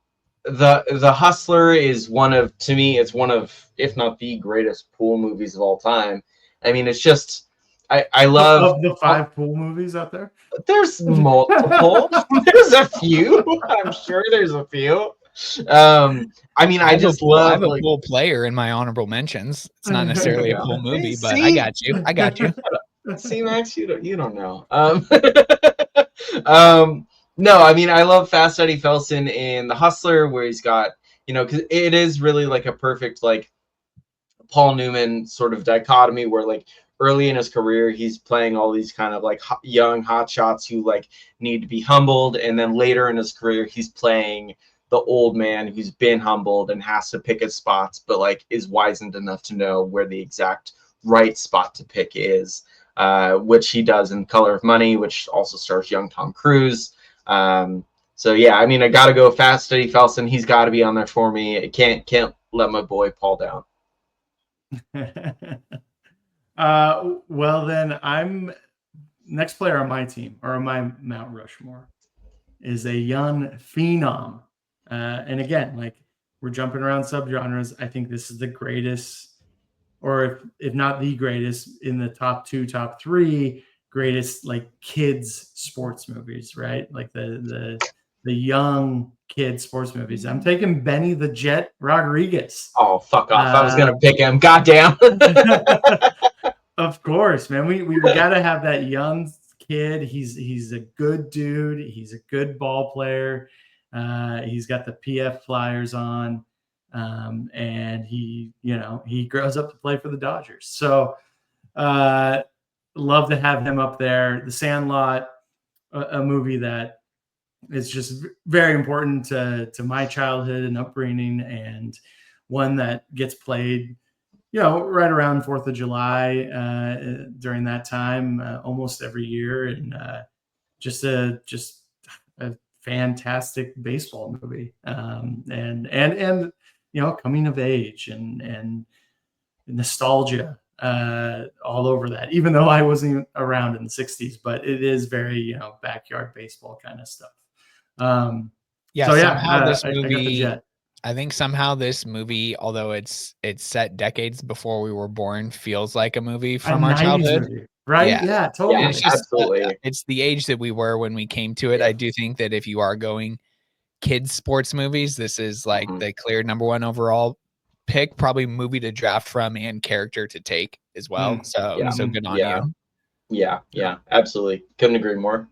the Hustler is to me, it's one of, if not the greatest pool movies of all time. I mean, it's just, I love of the 5 pool movies out there. There's multiple. There's a few. I'm sure there's a few. I mean, I just love. I have a pool player in my honorable mentions. It's not necessarily a pool movie, but I got you. See, Max, you don't know. No, I mean, I love Fast Eddie Felsen in The Hustler, where he's got, because it is really like a perfect like Paul Newman sort of dichotomy where like early in his career, he's playing all these kind of like young hotshots who like need to be humbled. And then later in his career, he's playing the old man who's been humbled and has to pick his spots, but like is wizened enough to know where the exact right spot to pick is, which he does in Color of Money, which also stars young Tom Cruise. So yeah, I mean, I got to go Fast Eddie Felsen. He's got to be on there for me. I can't let my boy Paul down. Well, then I'm next player on my team or on my Mount Rushmore is a young phenom. And again, like we're jumping around subgenres. I think this is the greatest, or if not the greatest, in the top 3 greatest like kids sports movies, right? Like the young kids sports movies. I'm taking Benny the Jet Rodriguez. Oh, fuck off. I was going to pick him. Goddamn. Of course, man. We got to have that young kid. He's a good dude. He's a good ball player. He's got the PF Flyers on. And he grows up to play for the Dodgers. So love to have him up there. The Sandlot, a movie that is just very important to my childhood and upbringing, and one that gets played, right around 4th of July during that time, almost every year. And just a fantastic baseball movie. And coming of age and nostalgia all over that, even though I wasn't around in the 60s, but it is very, backyard baseball kind of stuff. This movie, I think somehow this movie, although it's set decades before we were born, feels like a movie from our childhood. Movie, right? Yeah, totally. Yeah, it's just, absolutely. It's the age that we were when we came to it. Yeah. I do think that if you are going kids sports movies, this is like the clear number 1 overall pick, probably movie to draft from and character to take as well. So good on you. Yeah, absolutely. Couldn't agree more.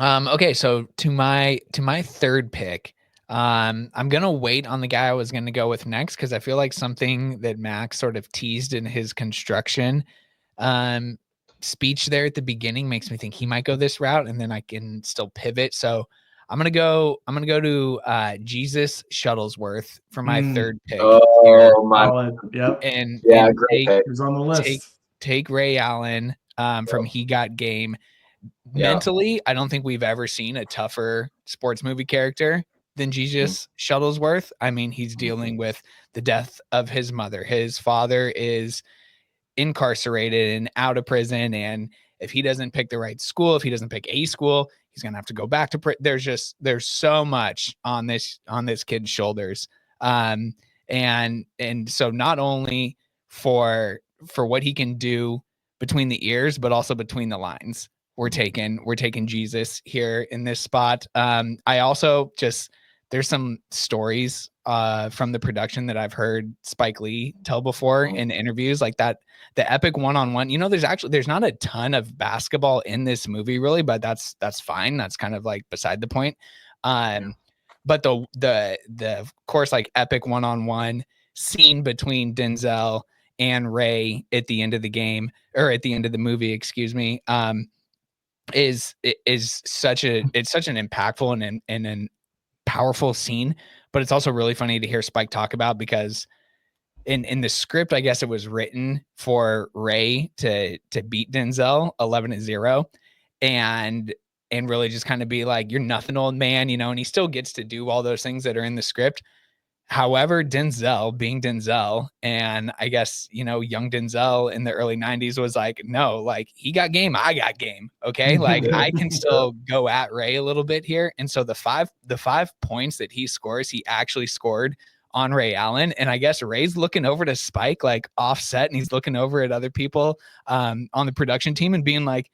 Okay, so to my third pick, I'm gonna wait on the guy I was gonna go with next because I feel like something that Max sort of teased in his construction speech there at the beginning makes me think he might go this route, and then I can still pivot. So I'm gonna go to Jesus Shuttlesworth for my third pick here. Oh my! Solid. Yep. Yeah, And great pick. It was on the list. take Ray Allen from He Got Game. Mentally, I don't think we've ever seen a tougher sports movie character than Jesus Shuttlesworth. I mean, he's dealing with the death of his mother. His father is incarcerated and out of prison, and if he doesn't pick the right school, if he doesn't pick a school, he's gonna have to go back to prison. There's so much on this kid's shoulders, and so not only for what he can do between the ears, but also between the lines. We're taking Jesus here in this spot. I also there's some stories from the production that I've heard Spike Lee tell before in interviews, like that the epic one-on-one. There's not a ton of basketball in this movie really, but that's fine. That's kind of like beside the point. But the of course, like epic one-on-one scene between Denzel and Ray at the end of the game, or at the end of the movie, excuse me, is such an impactful and an powerful scene. But it's also really funny to hear Spike talk about, because in the script, I guess it was written for Ray to beat Denzel 11-0, and really just kind of be like, you're nothing, old man, and he still gets to do all those things that are in the script. However, Denzel being Denzel, and I guess, young Denzel in the early 90s was like, no, like, he got game, I got game. Okay. Like, I can still go at Ray a little bit here. And so the 5 points that he scores, he actually scored on Ray Allen. And I guess Ray's looking over to Spike, like offset, and he's looking over at other people on the production team and being like,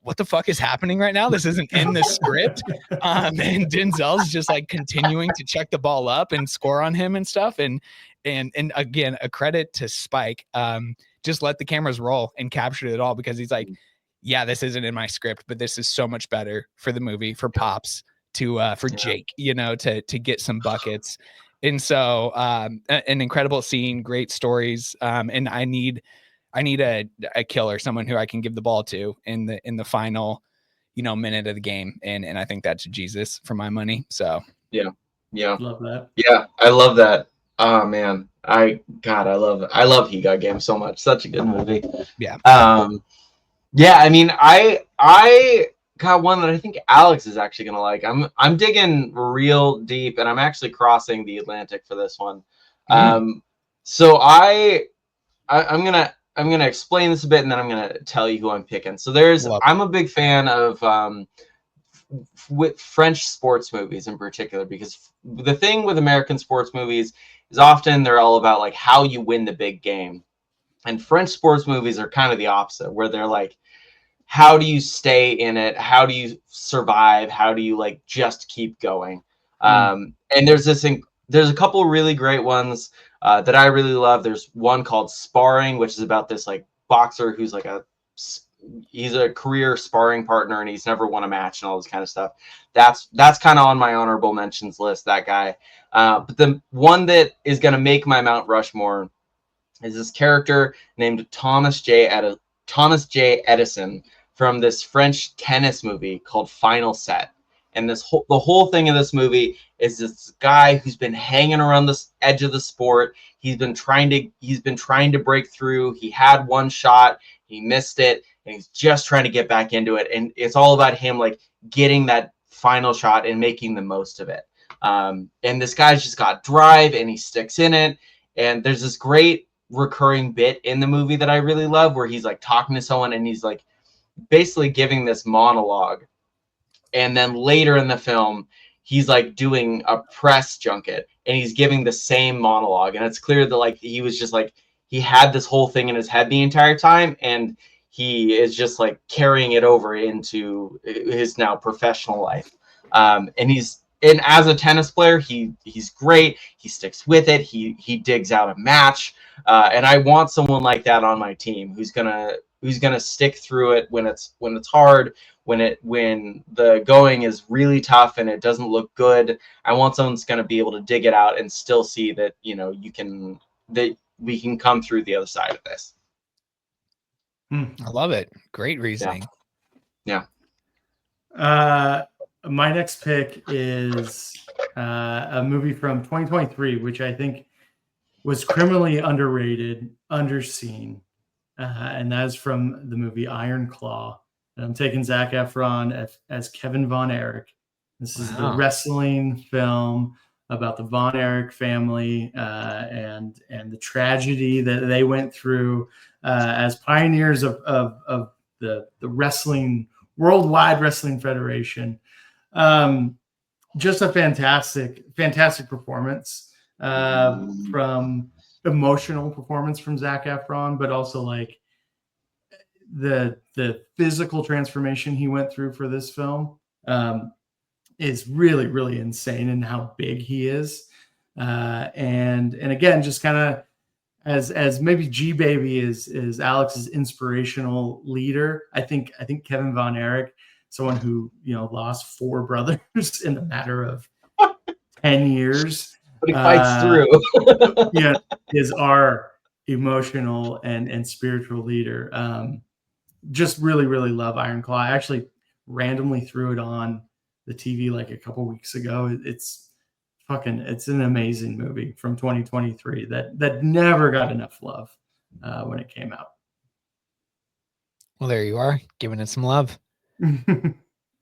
what the fuck is happening right now? This isn't in the script. And Denzel's just like continuing to check the ball up and score on him and stuff. And again, a credit to Spike. Just let the cameras roll and captured it all, because he's like, yeah, this isn't in my script, but this is so much better for the movie, for Pops, for Jake, to get some buckets. And so an incredible scene, great stories. And I need a killer, someone who I can give the ball to in the final, minute of the game. And I think that's Jesus for my money. So yeah. Love that. Yeah, I love that. Oh man. I love He Got Game so much. Such a good movie. Yeah. Yeah, I mean, I got one that I think Alex is actually gonna like. I'm digging real deep, and I'm actually crossing the Atlantic for this one. So I'm gonna explain this a bit, and then I'm gonna tell you who I'm picking. So I'm a big fan of with French sports movies in particular, because the thing with American sports movies is often they're all about like how you win the big game, and French sports movies are kind of the opposite, where they're like, how do you stay in it? How do you survive? How do you like just keep going? And there's a couple really great ones that I really love. There's one called Sparring, which is about this like boxer who's like he's a career sparring partner, and he's never won a match and all this kind of stuff. That's kind of on my honorable mentions list, that guy. But the one that is going to make my Mount Rushmore is this character named Thomas J. Edison from this French tennis movie called Final Set. And the whole thing of this movie is this guy who's been hanging around this edge of the sport. He's been trying to break through. He had one shot, he missed it, and he's just trying to get back into it. And it's all about him like getting that final shot and making the most of it. And this guy's just got drive, and he sticks in it. And there's this great recurring bit in the movie that I really love, where he's like talking to someone, and he's like basically giving this monologue. And then later in the film, he's like doing a press junket, and he's giving the same monologue. And it's clear that like he was just like, he had this whole thing in his head the entire time, and he is just like carrying it over into his now professional life. And as a tennis player, he's great. He sticks with it. He digs out a match. And I want someone like that on my team, who's gonna stick through it when it's hard, when the going is really tough and it doesn't look good. I want someone that's gonna be able to dig it out and still see that that we can come through the other side of this. I love it. Great reasoning. Yeah. my next pick is a movie from 2023, which I think was criminally underrated, underseen, and that is from the movie Iron Claw. And I'm taking Zac Efron as Kevin Von Erich. This is the Wow. wrestling film about the Von Erich family and the tragedy that they went through as pioneers of the wrestling worldwide wrestling federation. Just a fantastic performance from emotional performance from Zac Efron, but also like the physical transformation he went through for this film is really insane in how big he is. And again, just kind of as maybe G Baby is Alex's inspirational leader. I think Kevin Von Erich, someone who lost 4 brothers in a matter of 10 years, But he fights through. is our emotional and spiritual leader. Just really love Iron Claw. I actually randomly threw it on the TV like a couple weeks ago. It's an amazing movie from 2023 that never got enough love when it came out. Well, there you are, giving it some love.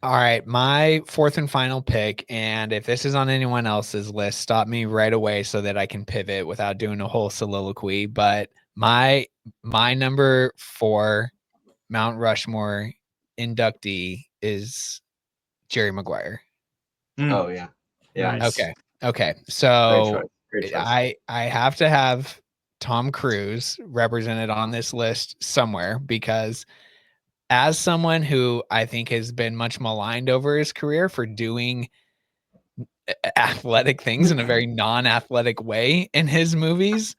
All right, my fourth and final pick, and if this is on anyone else's list, stop me right away so that I can pivot without doing a whole soliloquy. But my number 4 Mount Rushmore inductee is Jerry Maguire. Oh yeah. Nice. Okay. So Great choice. I have to have Tom Cruise represented on this list somewhere, because as someone who I think has been much maligned over his career for doing athletic things in a very non-athletic way in his movies,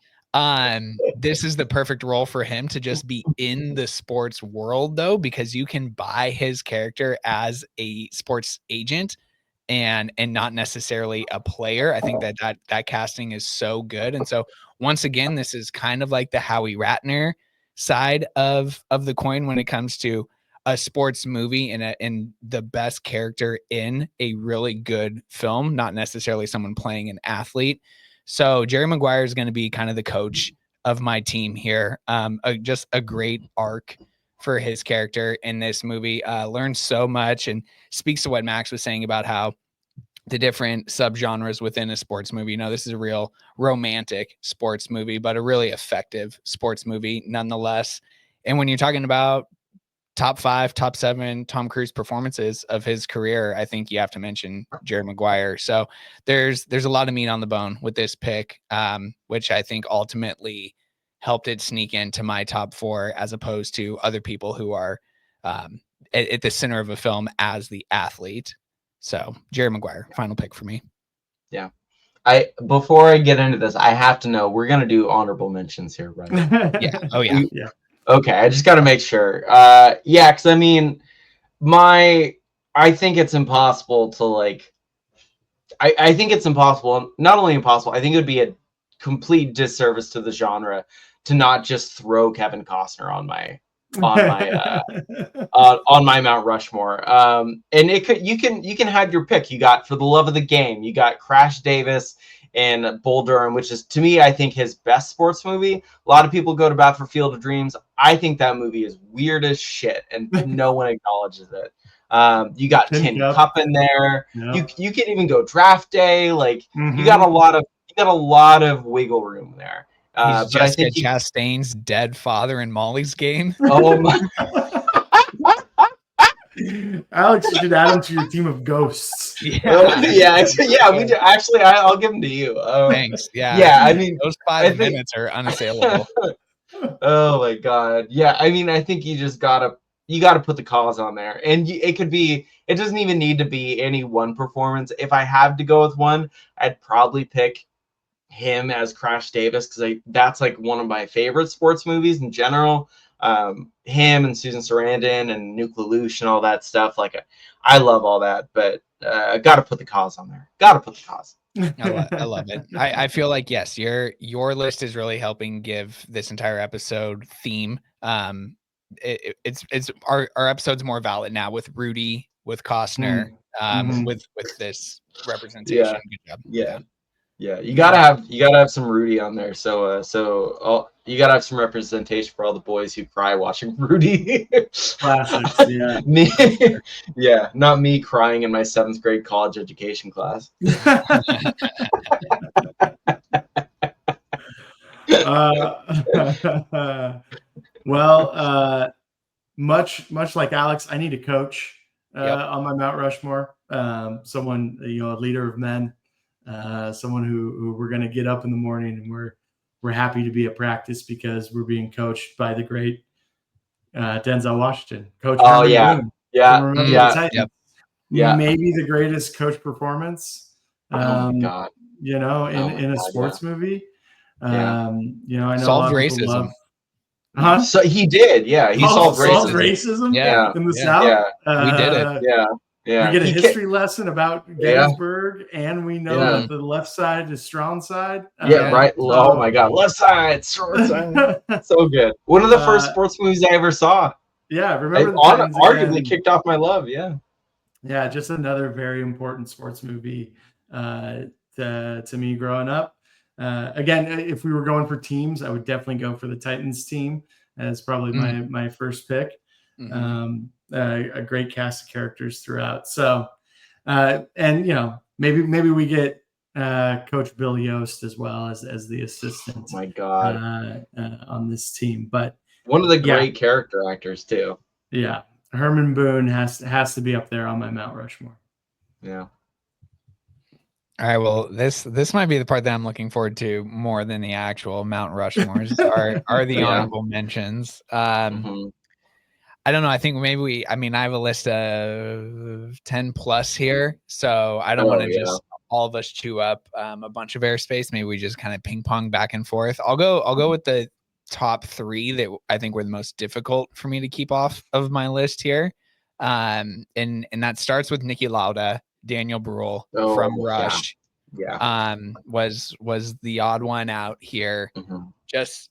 this is the perfect role for him to just be in the sports world, though, because you can buy his character as a sports agent and not necessarily a player. I think that casting is so good. And so once again, this is kind of like the Howie Ratner side of the coin when it comes to a sports movie and the best character in a really good film, not necessarily someone playing an athlete. So Jerry Maguire is going to be kind of the coach of my team here. Just a great arc for his character in this movie. Learned so much and speaks to what Max was saying about how the different subgenres within a sports movie. This is a real romantic sports movie, but a really effective sports movie nonetheless. And when you're talking about top 5, top 7 Tom Cruise performances of his career, I think you have to mention Jerry Maguire. So there's a lot of meat on the bone with this pick, which I think ultimately helped it sneak into my top 4 as opposed to other people who are at the center of a film as the athlete. So Jerry Maguire, final pick for me. Yeah. Before I get into this, I have to know, we're going to do honorable mentions here, right? Yeah. Oh yeah. Yeah. Okay. I just got to make sure. Yeah. Cause I mean, I think it's impossible to I think it's impossible, not only impossible, I think it would be a complete disservice to the genre to not just throw Kevin Costner on my Mount Rushmore. And you can have your pick. You got For the Love of the Game, you got Crash Davis and Bull Durham, which is, to me, I think his best sports movie. A lot of people go to bat for Field of Dreams. I think that movie is weird as shit and no one acknowledges it. You got Tin Cup in there. Yep. You can even go Draft Day. You got a lot of wiggle room there. But Jessica Chastain's dead father in Molly's Game. Oh my! Alex, you should add him to your team of ghosts. Yeah. We do. Actually, I'll give them to you. Thanks. Yeah. Yeah. I mean, those 5 minutes are unassailable. Oh my god. Yeah. I mean, I think you just gotta put the cause on there, and it doesn't even need to be any one performance. If I have to go with one, I'd probably pick him as Crash Davis, because that's like one of my favorite sports movies in general. Him and Susan Sarandon and Nuke Lelouch and all that stuff. I love all that, but got to put the cause on there. Got to put the cause. I love it. I feel like, yes, your list is really helping give this entire episode theme. It's our episode's more valid now with Rudy with Costner, with this representation. Good job. Yeah. You gotta have some Rudy on there. So you gotta have some representation for all the boys who cry watching Rudy. Classics. Yeah. Not me crying in my 7th grade college education class. Well, much like Alex, I need a coach on my Mount Rushmore. Someone, a leader of men, someone who we're going to get up in the morning and we're happy to be at practice because we're being coached by the great Denzel Washington, Coach. Oh Herman yeah, Boone yeah, from Remember yeah, the Titans. yeah. Maybe the greatest coach performance. Oh my God. In a sports movie. I know solved a lot of people racism. Huh? So he did, yeah. He solved racism. Yeah, in the South. We did it. Yeah. We get a history lesson about Gettysburg, and we know Yeah. that the left side is strong side. Right. Oh my God, left side, short side. So good. One of the first sports movies I ever saw. Yeah, remember the arguably kicked off my love. Yeah. Yeah, just another very important sports movie to me growing up. Again, if we were going for teams, I would definitely go for the Titans team as probably my first pick. A great cast of characters throughout. So, and maybe we get Coach Bill Yost as well as the assistant. Oh my God, on this team, but one of the great character actors too. Yeah, Herman Boone has to be up there on my Mount Rushmore. Yeah. All right, well, this might be the part that I'm looking forward to more than the actual Mount Rushmores are the honorable mentions. I don't know. I think maybe I have a list of 10 plus here, so I don't want to just all of us chew up a bunch of airspace. Maybe we just kind of ping pong back and forth. I'll go with the top 3 that I think were the most difficult for me to keep off of my list here, and that starts with Niki Lauda. Daniel Bruhl from Rush, was the odd one out here. Just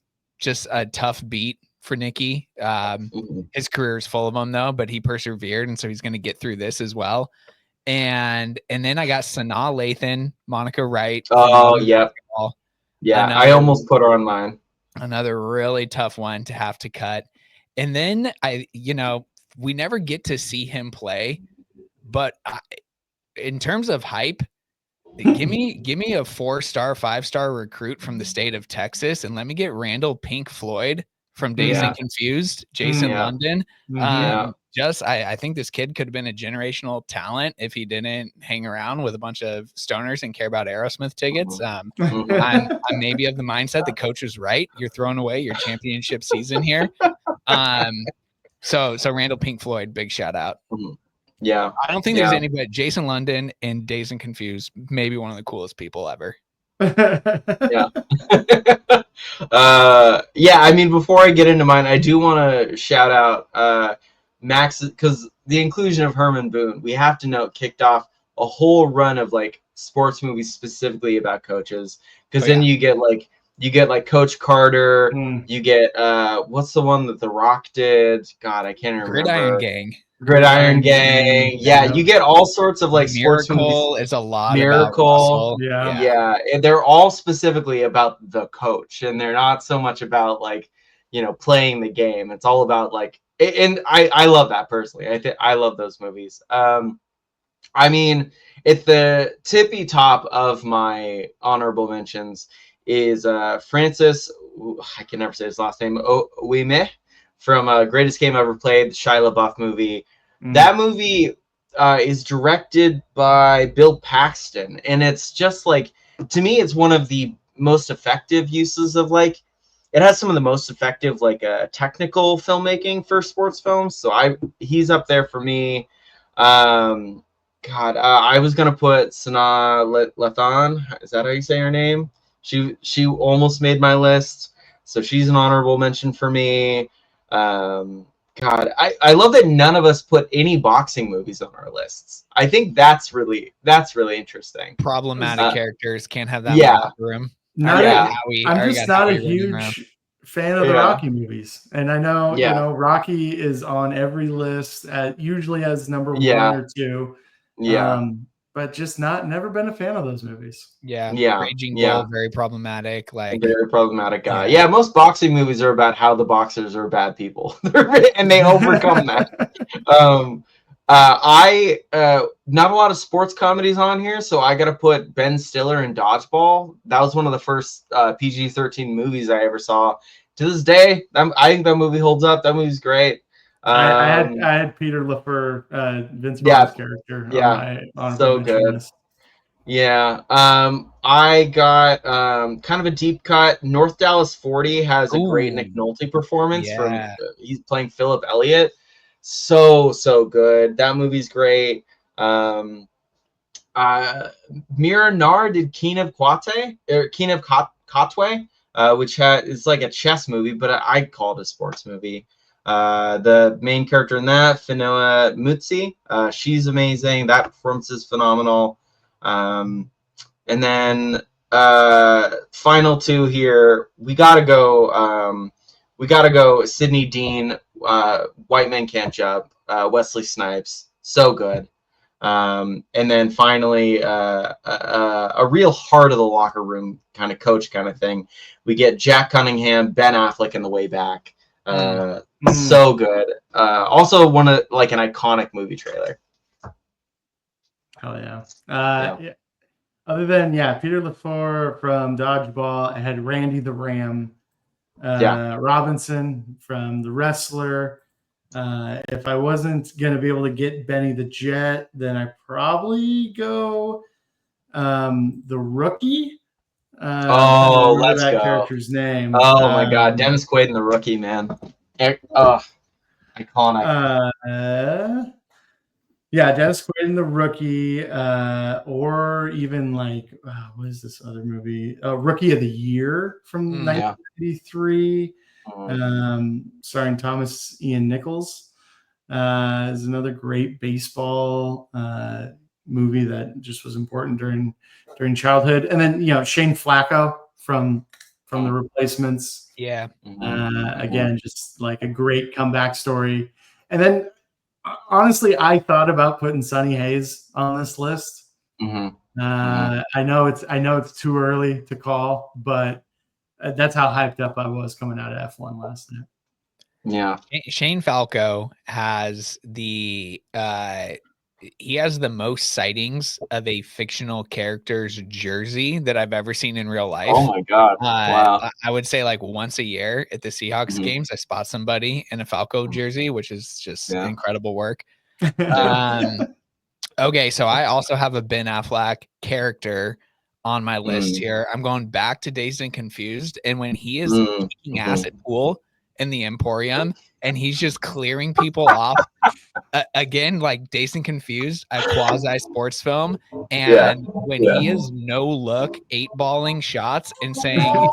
a tough beat for Nicky. His career is full of them though, but he persevered, and so he's going to get through this as well. And then I got Sanaa Lathan, Monica Wright. Oh, yep. I almost put her on mine. Another really tough one to have to cut. And then we never get to see him play, but in terms of hype, give me a 4-star, 5-star recruit from the state of Texas, and let me get Randall Pink Floyd from Dazed and Confused, Jason London. I think this kid could have been a generational talent if he didn't hang around with a bunch of stoners and care about Aerosmith tickets. I'm maybe of the mindset the coach was right. You're throwing away your championship season here. So Randall Pink Floyd, big shout out. Yeah. I don't think there's anybody. Jason London and Dazed and Confused, maybe one of the coolest people ever. Before I get into mine, I do want to shout out Max, because the inclusion of Herman Boone, we have to note, kicked off a whole run of like sports movies specifically about coaches, because you get Coach Carter, you get what's the one that The Rock did? God, I can't remember. Gridiron Gang. Yeah, you get all sorts of like sports movies. Miracle is a lot about Russell. And they're all specifically about the coach, and they're not so much about like playing the game. It's all about like, and I love that personally. I love those movies. At the tippy top of my honorable mentions is Francis. I can never say his last name. Ouimet. From Greatest Game Ever Played, the Shia LaBeouf movie. That movie is directed by Bill Paxton, and it's just like, to me, it's one of the most effective uses of like, it has some of the most effective like technical filmmaking for sports films. So he's up there for me. I was gonna put Sanaa Lathan. Is that how you say her name? She almost made my list, so she's an honorable mention for me. I love that none of us put any boxing movies on our lists. I think that's really interesting. Problematic characters can't have that in the room. I'm just not a huge fan of the Yeah. Rocky movies, and I know Yeah. you know Rocky is on every list at usually as number Yeah. 1 or 2. Yeah. But just never been a fan of those movies. Yeah. Yeah. Raging Yeah. Bull, very problematic. Like, Very problematic guy. Yeah. Yeah, most boxing movies are about how the boxers are bad people, and they overcome that. I not a lot of sports comedies on here, so I got to put Ben Stiller in Dodgeball. That was one of the first PG-13 movies I ever saw. To this day, I think that movie holds up. That movie's great. I had Peter Lafleur, Vince Yeah. Vaughn's character, Yeah. on my honorable So mention good. list. Yeah. I got kind of a deep cut. North Dallas 40 has a great Ooh. Nick Nolte performance Yeah. from he's playing Philip Elliott. So good. That movie's great. Mira Nar did Keen of Katwe, which is like a chess movie, but I'd call it a sports movie. The main character in that, Finoa Mutsi, she's amazing. That performance is phenomenal. And then final two here, we gotta go Sidney Dean, White Men Can't Jump, Wesley Snipes, so good. And then finally a real heart of the locker room kind of coach kind of thing. We get Jack Cunningham, Ben Affleck in The Way Back. So good. Also one of like an iconic movie trailer. Hell yeah. Yeah. Other than Peter Lafleur from Dodgeball, I had Randy the Ram, Robinson from The Wrestler. If I wasn't gonna be able to get Benny the Jet, then I probably go The Rookie. Let's that go. character's name. Oh my God, Dennis Quaid in The Rookie, man. Iconic. Dennis Quaid in The Rookie, or even like what is this other movie? Rookie of the Year from 1993, starring Thomas Ian Nichols. Is another great baseball movie that just was important during childhood. And then Shane Flacco from The Replacements. Yeah. Again, just like a great comeback story. And then honestly, I thought about putting Sonny Hayes on this list. I know it's too early to call, but that's how hyped up I was coming out of F1 last night. Yeah. Shane Falco has the most sightings of a fictional character's jersey that I've ever seen in real life. Oh my God. Wow. I would say like once a year at the Seahawks games, I spot somebody in a Falco jersey, which is just incredible work. Okay, so I also have a Ben Affleck character on my list here. I'm going back to Dazed and Confused, and when he is kicking ass at pool in the Emporium and he's just clearing people off, again, like Dazed and Confused, a quasi sports film, and when he is no look 8-balling shots and saying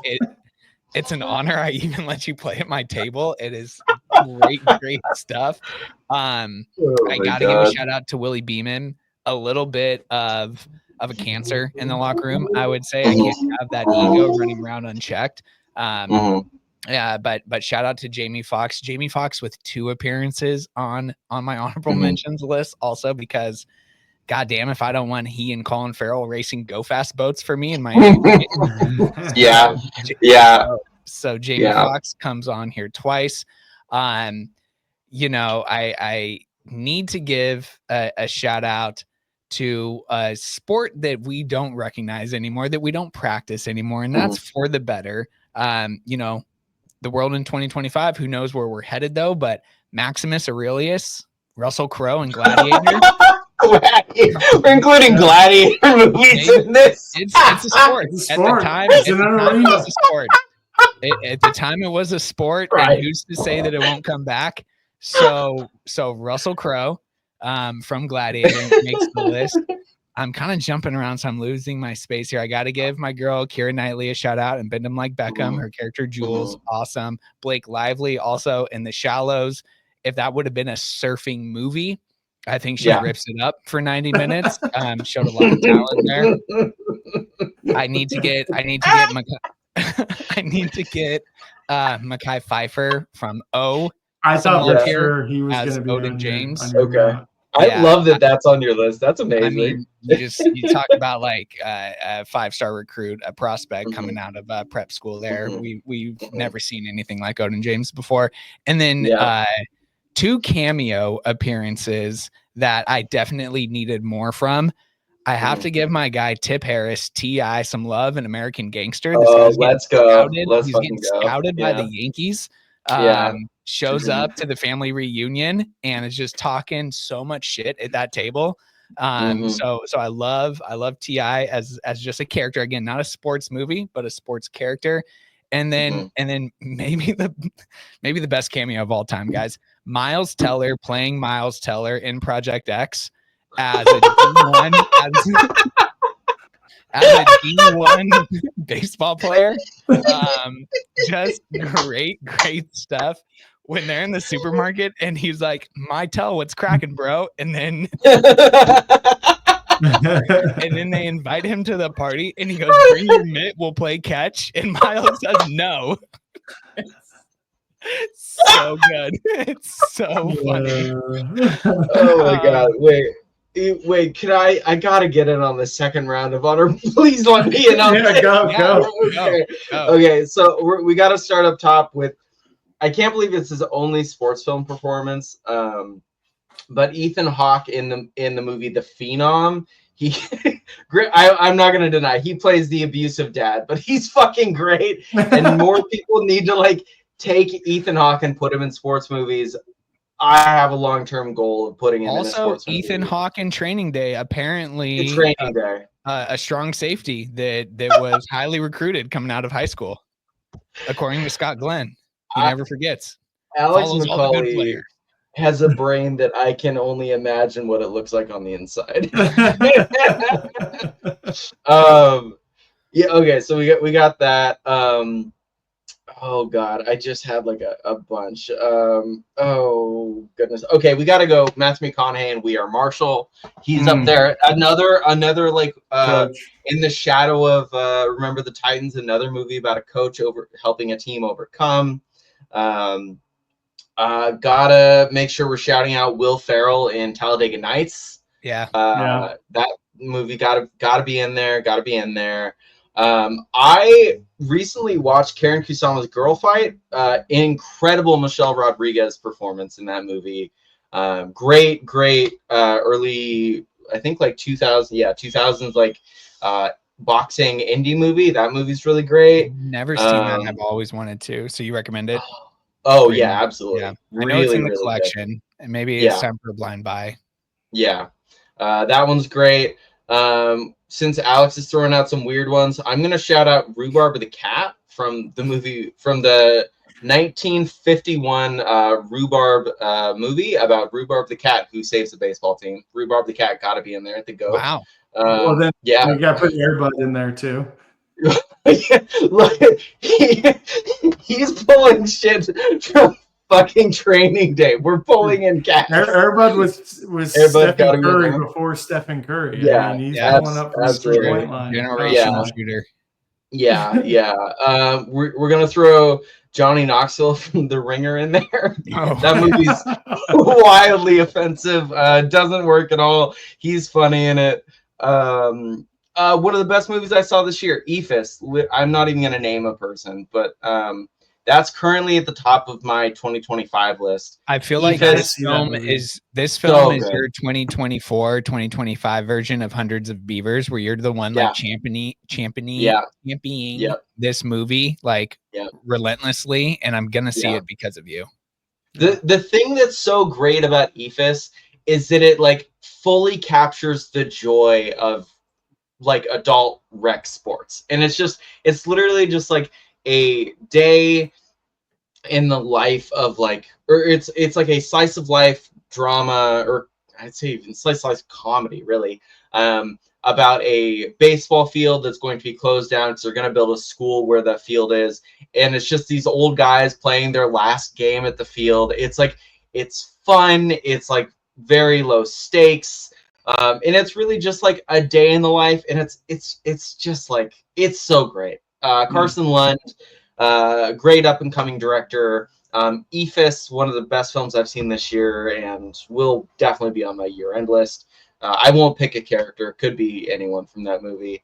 it's an honor I even let you play at my table. It is great stuff. I gotta give a shout out to Willie Beeman. A little bit of a cancer in the locker room, I would say. I can't have that ego running around unchecked. But shout out to Jamie Foxx. Jamie Foxx with 2 appearances on my honorable mentions list, also because goddamn, if I don't want he and Colin Farrell racing go fast boats for me in my So Jamie Foxx comes on here twice. I need to give a shout out to a sport that we don't recognize anymore, that we don't practice anymore, and that's for the better. The world in 2025, who knows where we're headed though, but Maximus Aurelius, Russell Crowe, and Gladiator. We're including Gladiator movies in this. It's a sport. At the time, it was a sport. At the time, it was a sport, and who's to say that it won't come back? So Russell Crowe from Gladiator makes the list. I'm kind of jumping around, so I'm losing my space here. I got to give my girl Keira Knightley a shout out and Bend 'Em Like Beckham. Her character Jules, awesome. Blake Lively also in The Shallows. If that would have been a surfing movie, I think she rips it up for 90 minutes. Showed a lot of talent there. I need to get Mekhi Phifer from O. I Some thought love for here sure he was as going to be Odin on James. your Okay. route. I Yeah, love that that's on your list. That's amazing. I mean, you talk about like a 5-star recruit, a prospect coming out of prep school there. We've never seen anything like Odin James before. And then Yeah. 2 cameo appearances that I definitely needed more from. I have to give my guy Tip Harris, T.I., some love in American Gangster. This guy's getting Let's go. scouted. Let's He's fucking getting go. scouted by the Yeah. Yankees. Yeah. Shows up to the family reunion and is just talking so much shit at that table. So I love T.I. as just a character. Again, not a sports movie, but a sports character. And then maybe the best cameo of all time, guys. Miles Teller playing Miles Teller in Project X as a D1 as a D1 baseball player. Just great stuff. When they're in the supermarket and he's like, "My tell, what's cracking, bro?" And then they invite him to the party and he goes, "Bring your mitt, we'll play catch." And Miles says no. It's so good. It's so funny. Oh my god. Wait, can I gotta get in on the second round of honor. Please let me in on this. Go. Okay, so we got to start up top with, I can't believe it's his only sports film performance, but Ethan Hawke in the movie The Phenom. I'm not gonna deny he plays the abusive dad, but he's fucking great, and more people need to like take Ethan Hawke and put him in sports movies. I have a long-term goal of putting him in a sports movie. Ethan Hawke in Training Day, apparently Training Day. A strong safety that was highly recruited coming out of high school, according to Scott Glenn. He never forgets. Alex McCauley has a brain that I can only imagine what it looks like on the inside. Yeah. Okay. So we got that. Oh God, I just had like a bunch. Oh goodness. Okay, we got to go. Matthew McConaughey and We Are Marshall. He's up there. Another like in the shadow of Remember the Titans. Another movie about a coach helping a team overcome. Gotta make sure we're shouting out Will Ferrell in Talladega Nights. Yeah. That movie gotta be in there. Gotta be in there. I recently watched Karen Kusama's Girl Fight. Incredible Michelle Rodriguez performance in that movie. Great early, I think like 2000s like boxing indie movie. That movie's really great. Never seen that. I've always wanted to. So you recommend it? Oh yeah, absolutely. Yeah. Really, I know it's in the really collection, good. And maybe it's time for a blind buy. Yeah, that one's great. Since Alex is throwing out some weird ones, I'm gonna shout out Rhubarb the Cat from the 1951 Rhubarb movie about Rhubarb the Cat who saves the baseball team. Rhubarb the Cat got to be in there at the GOAT. Wow. Well, then yeah, we got to put Air Bud in there too. Look, he's pulling shit from fucking Training Day. We're pulling in cats. Air Bud was Stephen Curry before Stephen Curry. Yeah, I mean, he's pulling up from the 3-point line. Generational shooter. Yeah. We're gonna throw Johnny Knoxville from The Ringer in there. That movie's wildly offensive. Doesn't work at all. He's funny in it. One of the best movies I saw this year, EFIS. I'm not even gonna name a person, but that's currently at the top of my 2025 list. I feel like this film is your 2024, 2025 version of Hundreds of Beavers, where you're the one like championing this movie like relentlessly, and I'm gonna see it because of you. The thing that's so great about EFIS is that it like fully captures the joy of like adult rec sports, and it's literally just like a day in the life of like, or it's like a slice of life drama, or I'd say even slice of life comedy, really, about a baseball field that's going to be closed down because they're going to build a school where the field is, and it's just these old guys playing their last game at the field. It's like, it's fun, it's like very low stakes, and it's really just like a day in the life, and it's just like, it's so great. Carson Lund, Great up and coming director. Ephus, one of the best films I've seen this year, and will definitely be on my year-end list. I won't pick a character; could be anyone from that movie.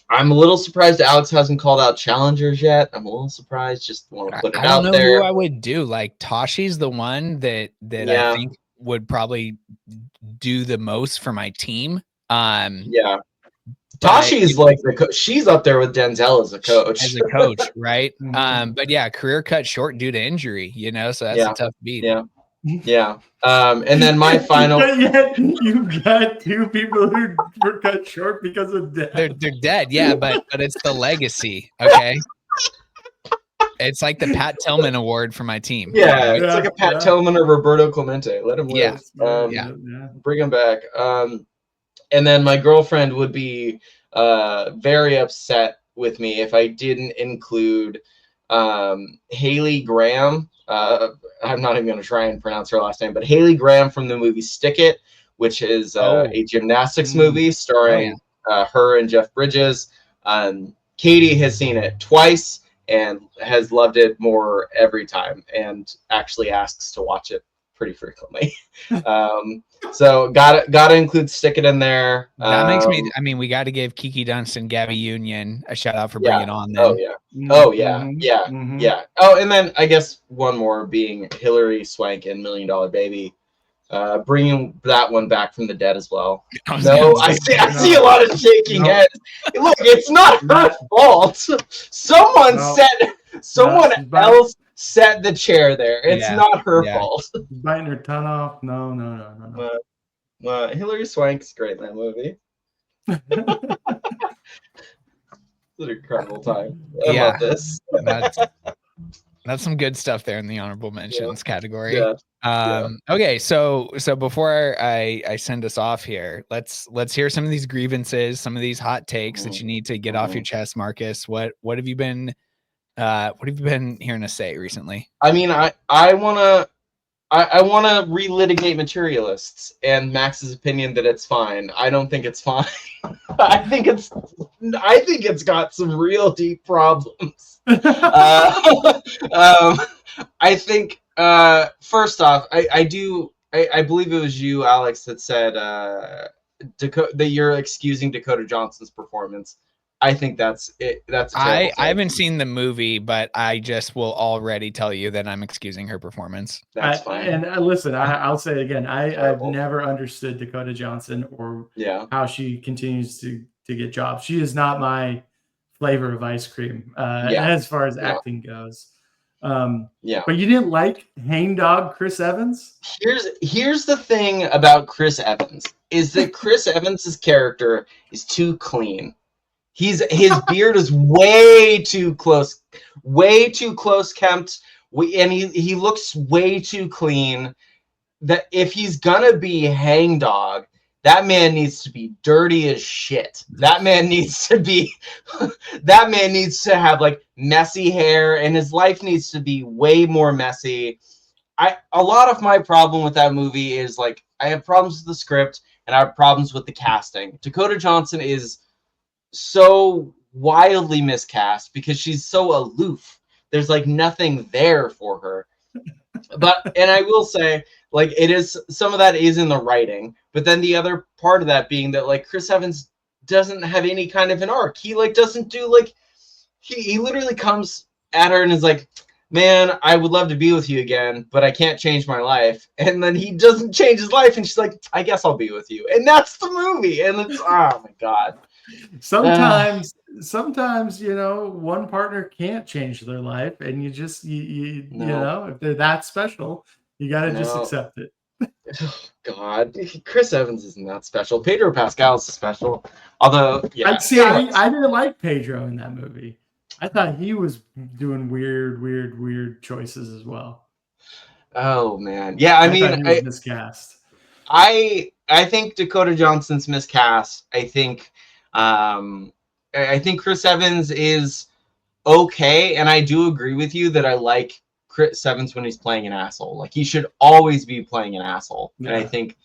I'm a little surprised Alex hasn't called out challengers yet. I'm a little surprised. Just want to put it I out don't know there. who I would do. Like Toshi's the one that Yeah. I think would probably do the most for my team. Yeah. But, Tashi's like she's up there with Denzel as a coach. As a coach, right? Mhm. But yeah, career cut short due to injury, you know, so that's Yeah. a tough beat. Yeah. Yeah. And then my final. Yet you've got two people who were cut short because of death. They're dead, yeah, but it's the legacy, okay? It's like the Pat Tillman Award for my team. Yeah, it's like a Pat Tillman or Roberto Clemente. Let him live. Bring him back. And then my girlfriend would be very upset with me if I didn't include Haley Graham. I'm not even going to try and pronounce her last name, but Haley Graham from the movie Stick It, which is a gymnastics movie starring her and Jeff Bridges. Katie has seen it twice and has loved it more every time, and actually asks to watch it pretty frequently. So gotta include Stick It in there. That makes me. I mean, we got to give Kiki Dunstan, Gabby Union a shout out for bringing on them. Oh yeah. Oh, and then I guess one more being Hilary Swank in $1 Million Baby, bringing that one back from the dead as well. No, I see a lot of shaking heads. Look, it's not her fault. Someone else set the chair there. It's not her fault. Biting her tongue off. No. Hilary Swank's great in that movie. It's an incredible time. I love this. That's some good stuff there in the honorable mentions category. Yeah. Okay, so before I send us off here, let's hear some of these grievances, some of these hot takes that you need to get off your chest, Marcus. What have you been hearing us say recently? I mean, I wanna relitigate Materialists and Max's opinion that it's fine. I don't think it's fine. I think it's got some real deep problems. I think first off, I believe it was you, Alex, that said that you're excusing Dakota Johnson's performance. I think that's it. That's I haven't seen the movie, but I just will already tell you that I'm excusing her performance. That's fine. And listen, I'll say it again. I've never understood Dakota Johnson or how she continues to get jobs. She is not my flavor of ice cream as far as acting goes. But you didn't like Hangdog Chris Evans? Here's the thing about Chris Evans is that Chris Evans's character is too clean. His beard is way too close kept, and he looks way too clean. That if he's gonna be Hangdog, that man needs to be dirty as shit. That man needs to have like messy hair, and his life needs to be way more messy. A lot of my problem with that movie is like I have problems with the script and I have problems with the casting. Dakota Johnson is so wildly miscast because she's so aloof. There's like nothing there for her. And I will say, like, it is some of that is in the writing, but then the other part of that being that like Chris Evans doesn't have any kind of an arc. He like doesn't do like he literally comes at her and is like, man, I would love to be with you again, but I can't change my life. And then he doesn't change his life, and she's like, I guess I'll be with you. And that's the movie. And it's oh my god. Sometimes you know one partner can't change their life, and you just you know if they're that special, you got to just accept it. Oh, God, Chris Evans isn't that special. Pedro Pascal's special, although I didn't like Pedro in that movie. I thought he was doing weird choices as well. Oh man, yeah. I mean, he was miscast. I think Dakota Johnson's miscast. I think Chris Evans is okay, and I do agree with you that I like Chris Evans when he's playing an asshole. Like he should always be playing an asshole, and I think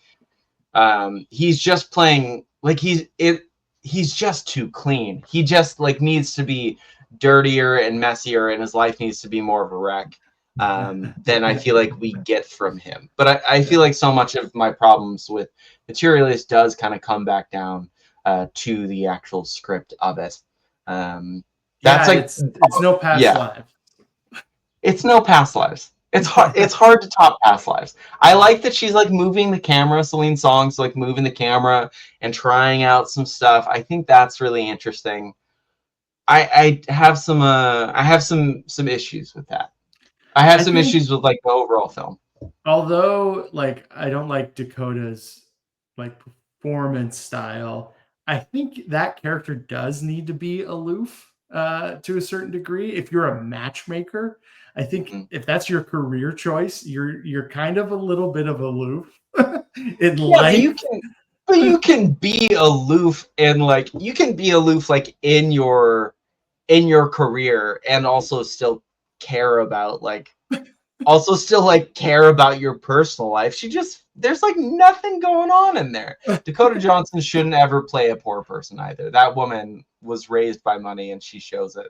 he's just playing like he's just too clean. He just like needs to be dirtier and messier, and his life needs to be more of a wreck than I feel like we get from him. But I feel like so much of my problems with Materialist does kind of come back down to the actual script of it. That's like it's no past life. It's no past lives. It's hard. It's hard to top past lives. I like that she's like moving the camera. Celine Song's like moving the camera and trying out some stuff. I think that's really interesting. I have some issues with that. I have some issues with like the overall film. Although like I don't like Dakota's like performance style, I think that character does need to be aloof to a certain degree. If you're a matchmaker, I think if that's your career choice, you're kind of a little bit of aloof in life. But you can be aloof and like you can be aloof like in your career and also still care about like care about your personal life. There's like nothing going on in there. Dakota Johnson shouldn't ever play a poor person either. That woman was raised by money and she shows it.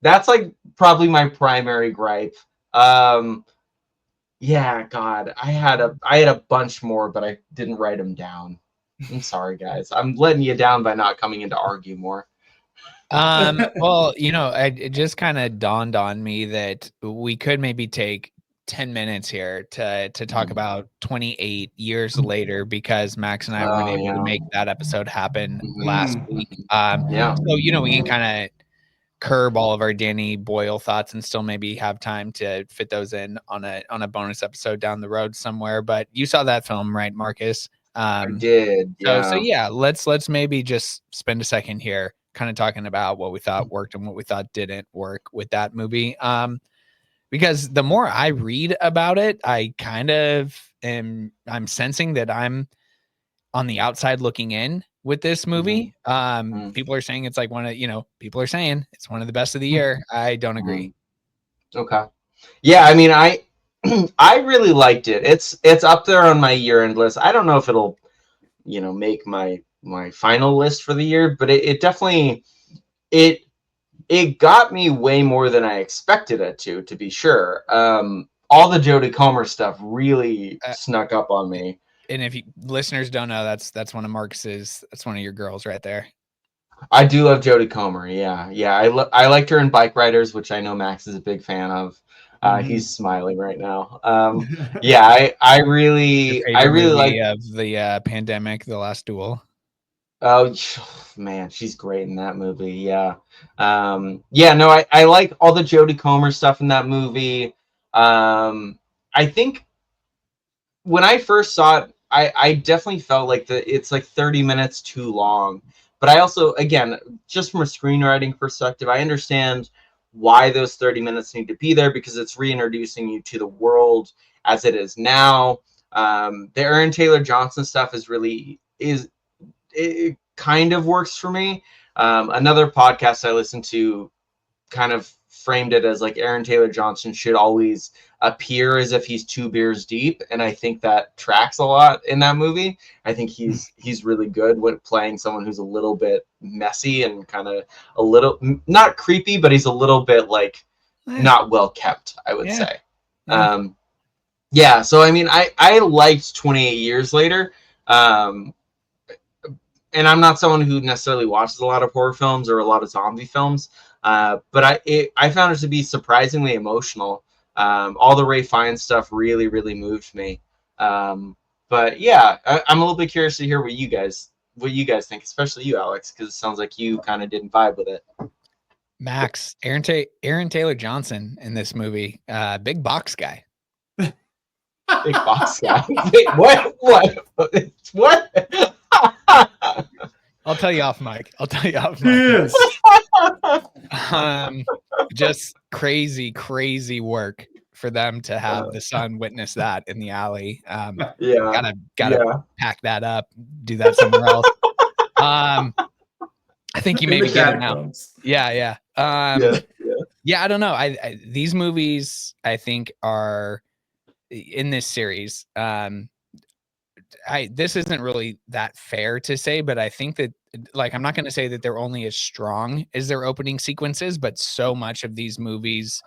That's like probably my primary gripe. Yeah, God, I had a bunch more, but I didn't write them down. I'm sorry, guys. I'm letting you down by not coming in to argue more. Well, it just kind of dawned on me that we could maybe take 10 minutes here to talk about 28 years later, because Max and I weren't able to make that episode happen last week. So, we can kind of curb all of our Danny Boyle thoughts and still maybe have time to fit those in on a bonus episode down the road somewhere. But you saw that film, right, Marcus? I did. Yeah. So yeah, let's maybe just spend a second here kind of talking about what we thought worked and what we thought didn't work with that movie. Because the more I read about it, I kind of I'm sensing that I'm on the outside looking in with this movie. People are saying it's like people are saying it's one of the best of the year. I don't agree. Okay. Yeah, I mean, I really liked it. It's up there on my year-end list. I don't know if it'll, make my final list for the year, but it definitely it got me way more than I expected it to be sure. All the Jodie Comer stuff really snuck up on me. And if listeners don't know, that's one of Marcus's. That's one of your girls right there. I do love Jodie Comer. Yeah. I liked her in Bike Riders, which I know Max is a big fan of. He's smiling right now. Yeah, I really like of the pandemic, The Last Duel. Oh man, she's great in that movie. Yeah. No, I like all the Jodie Comer stuff in that movie. I think when I first saw it, I definitely felt like it's like 30 minutes too long. But I also, again, just from a screenwriting perspective, I understand why those 30 minutes need to be there, because it's reintroducing you to the world as it is now. The Aaron Taylor Johnson stuff it kind of works for me. Another podcast I listened to kind of framed it as like Aaron Taylor Johnson should always appear as if he's 2 beers deep, and I think that tracks a lot in that movie. I think he's really good with playing someone who's a little bit messy and kind of a little not creepy, but he's a little bit like not well kept, I would say. So I mean, I liked 28 Years Later. And I'm not someone who necessarily watches a lot of horror films or a lot of zombie films, but I found it to be surprisingly emotional. All the Ray Fiennes stuff really, really moved me. But yeah, I'm a little bit curious to hear what you guys think, especially you, Alex, because it sounds like you kind of didn't vibe with it. Max, Aaron Taylor Johnson in this movie, big box guy. Big box guy. Wait, what? I'll tell you off mic. Yes. Just crazy work for them to have the son witness that in the alley. Gotta pack that up, do that somewhere else. I think you maybe get it now. Yeah. I don't know. These movies I think are in this series. this isn't really that fair to say, but I think that, like, I'm not going to say that they're only as strong as their opening sequences, but so much of these movies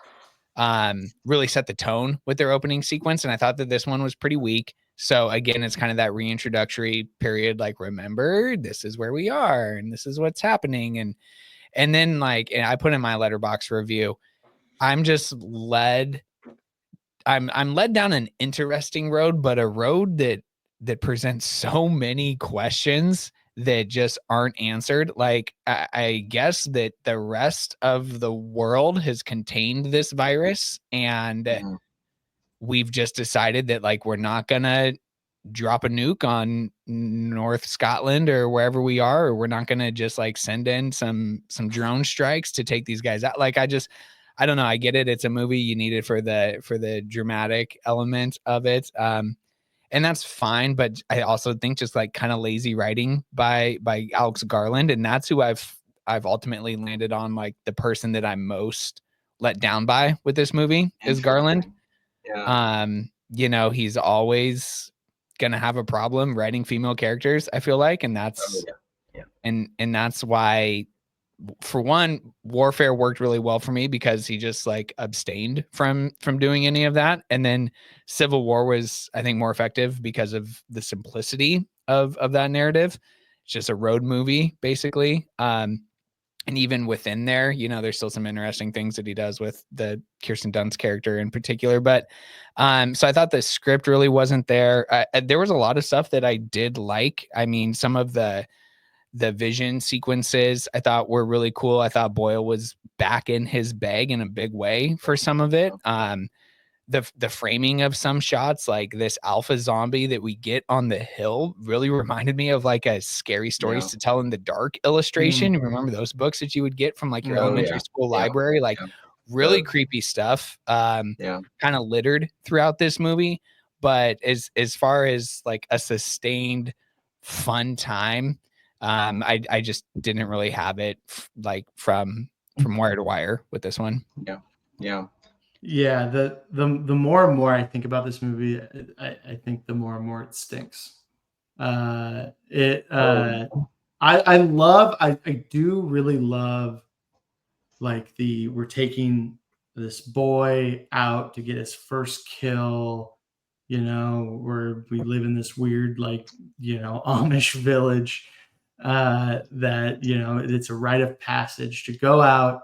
really set the tone with their opening sequence. And I thought that this one was pretty weak. So again, it's kind of that reintroductory period, like, remember, this is where we are and this is what's happening. And then, like, and I put in my letterbox review, I'm led down an interesting road, but a road that presents so many questions that just aren't answered. Like, I guess that the rest of the world has contained this virus, and we've just decided that, like, we're not gonna drop a nuke on North Scotland or wherever we are, or we're not gonna just, like, send in some drone strikes to take these guys out. Like, I don't know. I get it. It's a movie. You need it for the dramatic element of it. And that's fine. But I also think just, like, kind of lazy writing by Alex Garland. And that's who I've ultimately landed on, like, the person that I'm most let down by with this movie is Garland. Yeah. You know, he's always gonna have a problem writing female characters, I feel like. And that's, and that's why, for one, Warfare worked really well for me because he just, like, abstained from doing any of that. And then Civil War was, I think, more effective because of the simplicity of that narrative. It's just a road movie, basically. And even within there, you know, there's still some interesting things that he does with the Kirsten Dunst character in particular. But so I thought the script really wasn't there. There was a lot of stuff that I did like. I mean, some of the vision sequences I thought were really cool. I thought Boyle was back in his bag in a big way for some of it. The framing of some shots, like this alpha zombie that we get on the hill, really reminded me of, like, a Scary Stories to Tell in the Dark illustration. You remember those books that you would get from, like, your elementary school library? Like, really creepy stuff, kind of littered throughout this movie. But as far as, like, a sustained fun time, I just didn't really have it, like, from wire to wire with this one. Yeah, the more and more I think about this movie, I think the more and more it stinks. I do really love, like, we're taking this boy out to get his first kill, you know, where we live in this weird, like, you know, Amish village, that, you know, it's a rite of passage to go out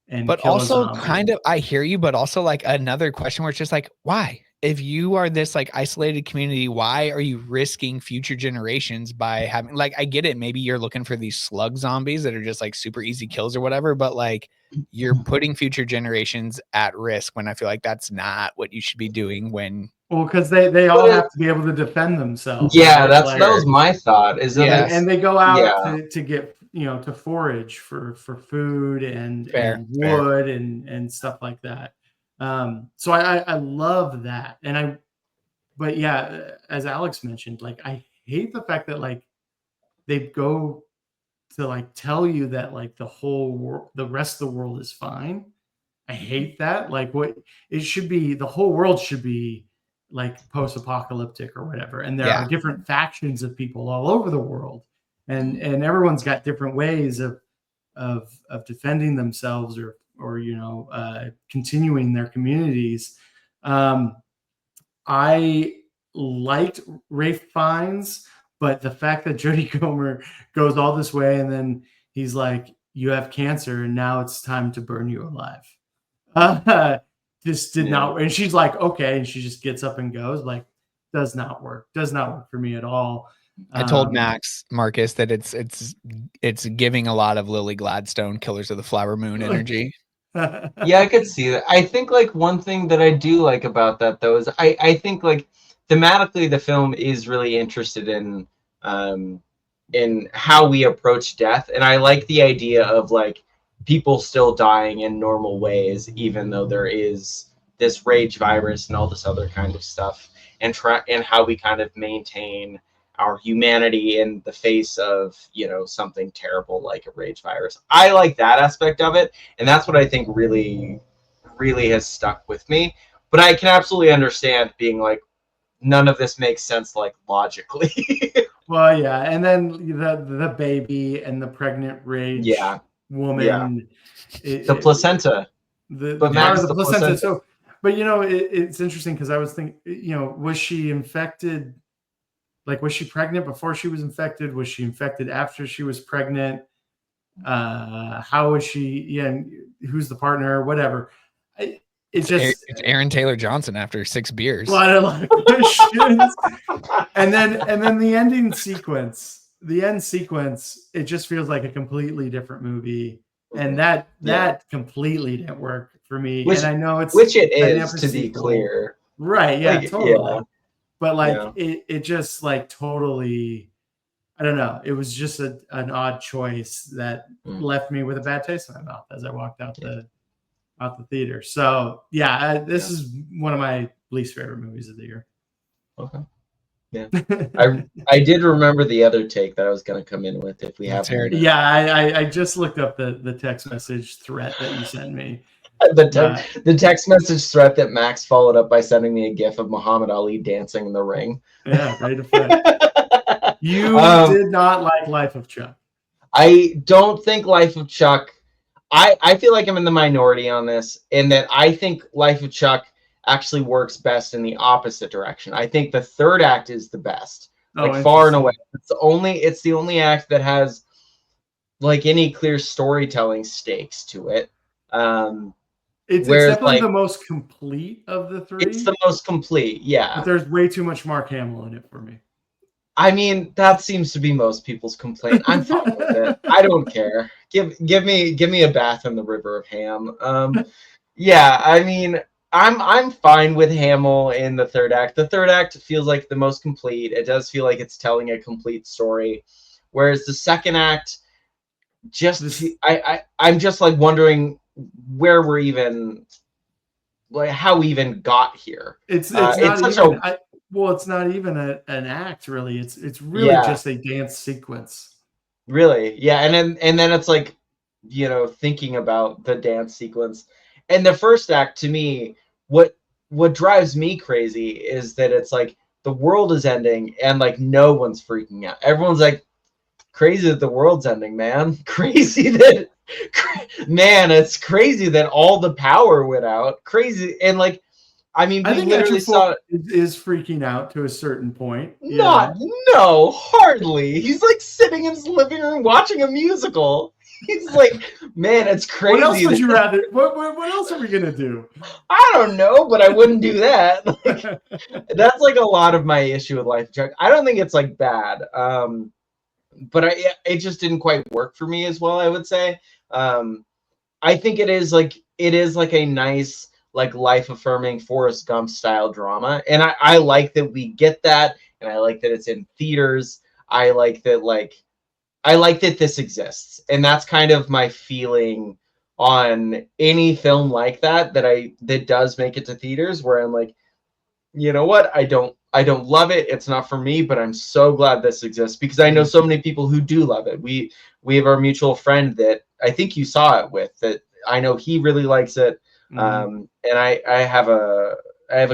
and but kill also kind of, I hear you, but also, like, another question where it's just like, why? If you are this, like, isolated community, why are you risking future generations by having, like, I get it. Maybe you're looking for these slug zombies that are just, like, super easy kills or whatever, but, like, you're putting future generations at risk when I feel like that's not what you should be doing when. Well, because they all have to be able to defend themselves. Yeah, right? that was my thought. Is that and they go out to get, you know, to forage for food and wood and stuff like that. So I love that. But yeah, as Alex mentioned, like, I hate the fact that, like, they go to, like, tell you that, like, the rest of the world is fine. I hate that. Like, what it should be, the whole world should be, like, post-apocalyptic or whatever. And there are different factions of people all over the world, and everyone's got different ways of defending themselves or you know, continuing their communities. I liked Rafe Fiennes, but the fact that Jodie Comer goes all this way and then he's like, "You have cancer, and now it's time to burn you alive." This did not, and she's like, "Okay," and she just gets up and goes. Like, does not work for me at all. I told Marcus that it's giving a lot of Lily Gladstone, Killers of the Flower Moon energy. Yeah, I could see that. I think, like, one thing that I do like about that, though, is I think, like, thematically the film is really interested in how we approach death, and I like the idea of, like, people still dying in normal ways, even though there is this rage virus and all this other kind of stuff, and how we kind of maintain our humanity in the face of, you know, something terrible like a rage virus. I like that aspect of it, and that's what I think really, really has stuck with me. But I can absolutely understand being like, none of this makes sense like logically. Well, yeah, and then the baby and the pregnant rage Yeah. woman, The placenta. the But part Max, of the the placenta. placenta. So, but it's interesting because I was thinking, was she infected? Like, was she pregnant before she was infected? Was she infected after she was pregnant? How was she? Yeah, and who's the partner? Whatever. It's Aaron Taylor Johnson after 6 beers. a lot of questions. and then the ending sequence, it just feels like a completely different movie, and that completely didn't work for me. And I know which it is, to be clear, right? Yeah, like, totally. yeah. But like it just like totally, I don't know. It was just an odd choice that left me with a bad taste in my mouth as I walked out the theater. So yeah, this is one of my least favorite movies of the year. Okay. Yeah. I did remember the other take that I was going to come in with if we have. Yeah, I just looked up the text message threat that you sent me. The text message threat that Max followed up by sending me a gif of Muhammad Ali dancing in the ring. Yeah, great effect. You did not like Life of Chuck. I don't think Life of Chuck. I feel like I'm in the minority on this, in that I think Life of Chuck actually works best in the opposite direction. I think the third act is the best, like far and away. It's the only act that has like any clear storytelling stakes to it. It's definitely the most complete of the three. It's the most complete, yeah. But there's way too much Mark Hamill in it for me. I mean, that seems to be most people's complaint. I'm fine with it. I don't care. Give me a bath in the river of ham. Yeah, I mean, I'm fine with Hamill in the third act. The third act feels like the most complete. It does feel like it's telling a complete story, whereas the second act I'm just like wondering where we're even, like, how we even got here. It's not even an act, really. It's really just a dance sequence. Really, yeah, and then it's like, thinking about the dance sequence, and the first act, to me, what drives me crazy is that it's like the world is ending and like no one's freaking out. Everyone's like, crazy that the world's ending, man. It's crazy that all the power went out. Crazy. And like, I mean, we literally saw it is freaking out to a certain point. No, hardly. He's like sitting in his living room watching a musical. He's like, man, it's crazy. What else would you rather? What else are we gonna do? I don't know, but I wouldn't do that. Like, that's like a lot of my issue with Life of Chuck. I don't think it's like bad. But it just didn't quite work for me as well, I would say. I think it is like a nice, like, life-affirming Forrest Gump style drama, and I like that we get that, and I like that it's in theaters. I like that this exists, and that's kind of my feeling on any film like that does make it to theaters, where I'm like, you know what, I don't love it. It's not for me, but I'm so glad this exists because I know so many people who do love it. We have our mutual friend that I think you saw it with, that I know he really likes it. And I have a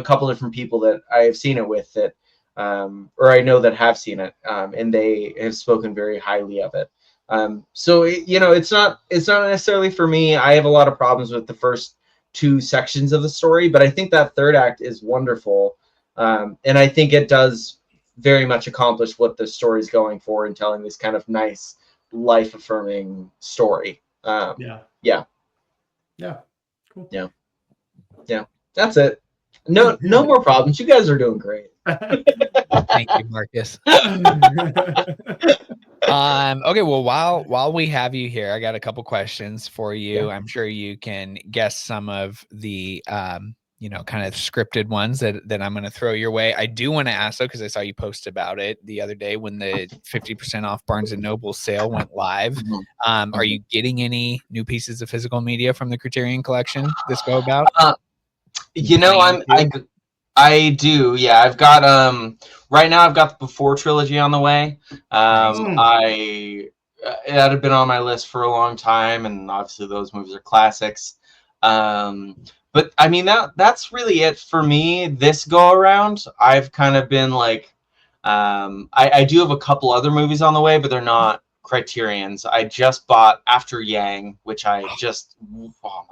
couple different people that I have seen it with that, or I know that have seen it, and they have spoken very highly of it. So it's not necessarily for me. I have a lot of problems with the first two sections of the story, but I think that third act is wonderful. And I think it does very much accomplish what the story is going for in telling this kind of nice, life-affirming story. Yeah. Cool. Yeah. That's it. No more problems. You guys are doing great. Thank you, Marcus. Okay, well, while we have you here, I got a couple questions for you. I'm sure you can guess some of the kind of scripted ones that I'm going to throw your way. I do want to ask, though, because I saw you post about it the other day when the 50% off Barnes & Noble sale went live. Are you getting any new pieces of physical media from the Criterion Collection this go about? I do. Yeah, I've got right now I've got the Before trilogy on the way. It had been on my list for a long time, and obviously those movies are classics. But I mean, that's really it for me this go around. I've kind of been like, I do have a couple other movies on the way, but they're not Criterions. I just bought After Yang, which oh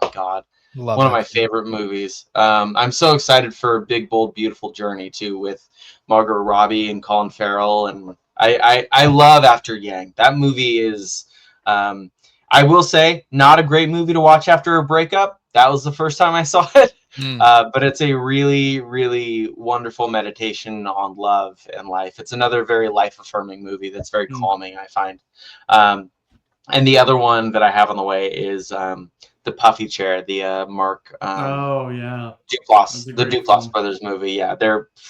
my God, Love one of my After. favorite movies. I'm so excited for Big Bold Beautiful Journey too, with Margot Robbie and Colin Farrell, and I love After Yang. That movie is, I will say, not a great movie to watch after a breakup. That was the first time I saw it. But it's a really, really wonderful meditation on love and life. It's another very life-affirming movie that's very calming, I find. And the other one that I have on the way is The Puffy Chair, the Mark Oh yeah, Duplass, That's a the great Duplass film. brothers movie. Yeah,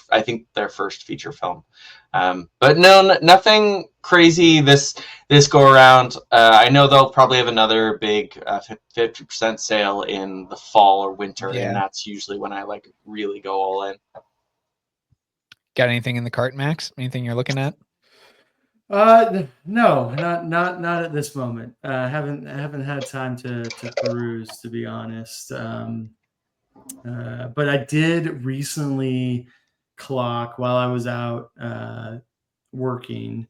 I think their first feature film. But no, nothing crazy this go around. I know they'll probably have another big 50% sale in the fall or winter, Yeah. and that's usually when I like really go all in. Got anything in the cart, Max? Anything you're looking at? No, not at this moment. Haven't had time to peruse, to be honest. But I did recently clock while I was out working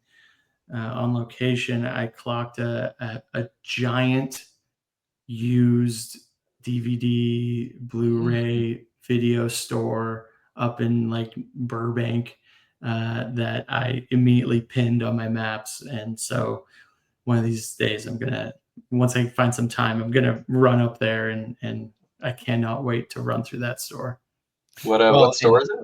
on location. I clocked a giant used DVD, Blu-ray video store up in like Burbank that I immediately pinned on my maps. And so one of these days once I find some time, I'm gonna run up there, and I cannot wait to run through that store. What store is it?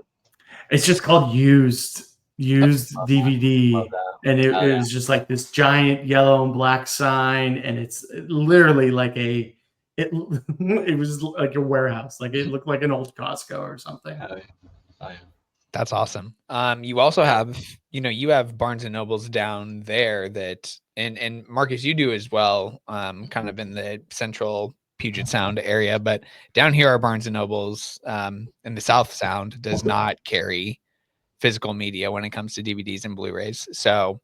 It's just called used DVD. Love that. And it was just like this giant yellow and black sign, and it's literally like it was like a warehouse. Like it looked like an old Costco or something. That's awesome. You also have, you have Barnes and Nobles down there and Marcus, you do as well, kind of in the central Puget Sound area, but down here our Barnes and Nobles in the South Sound does not carry physical media when it comes to DVDs and Blu-rays. So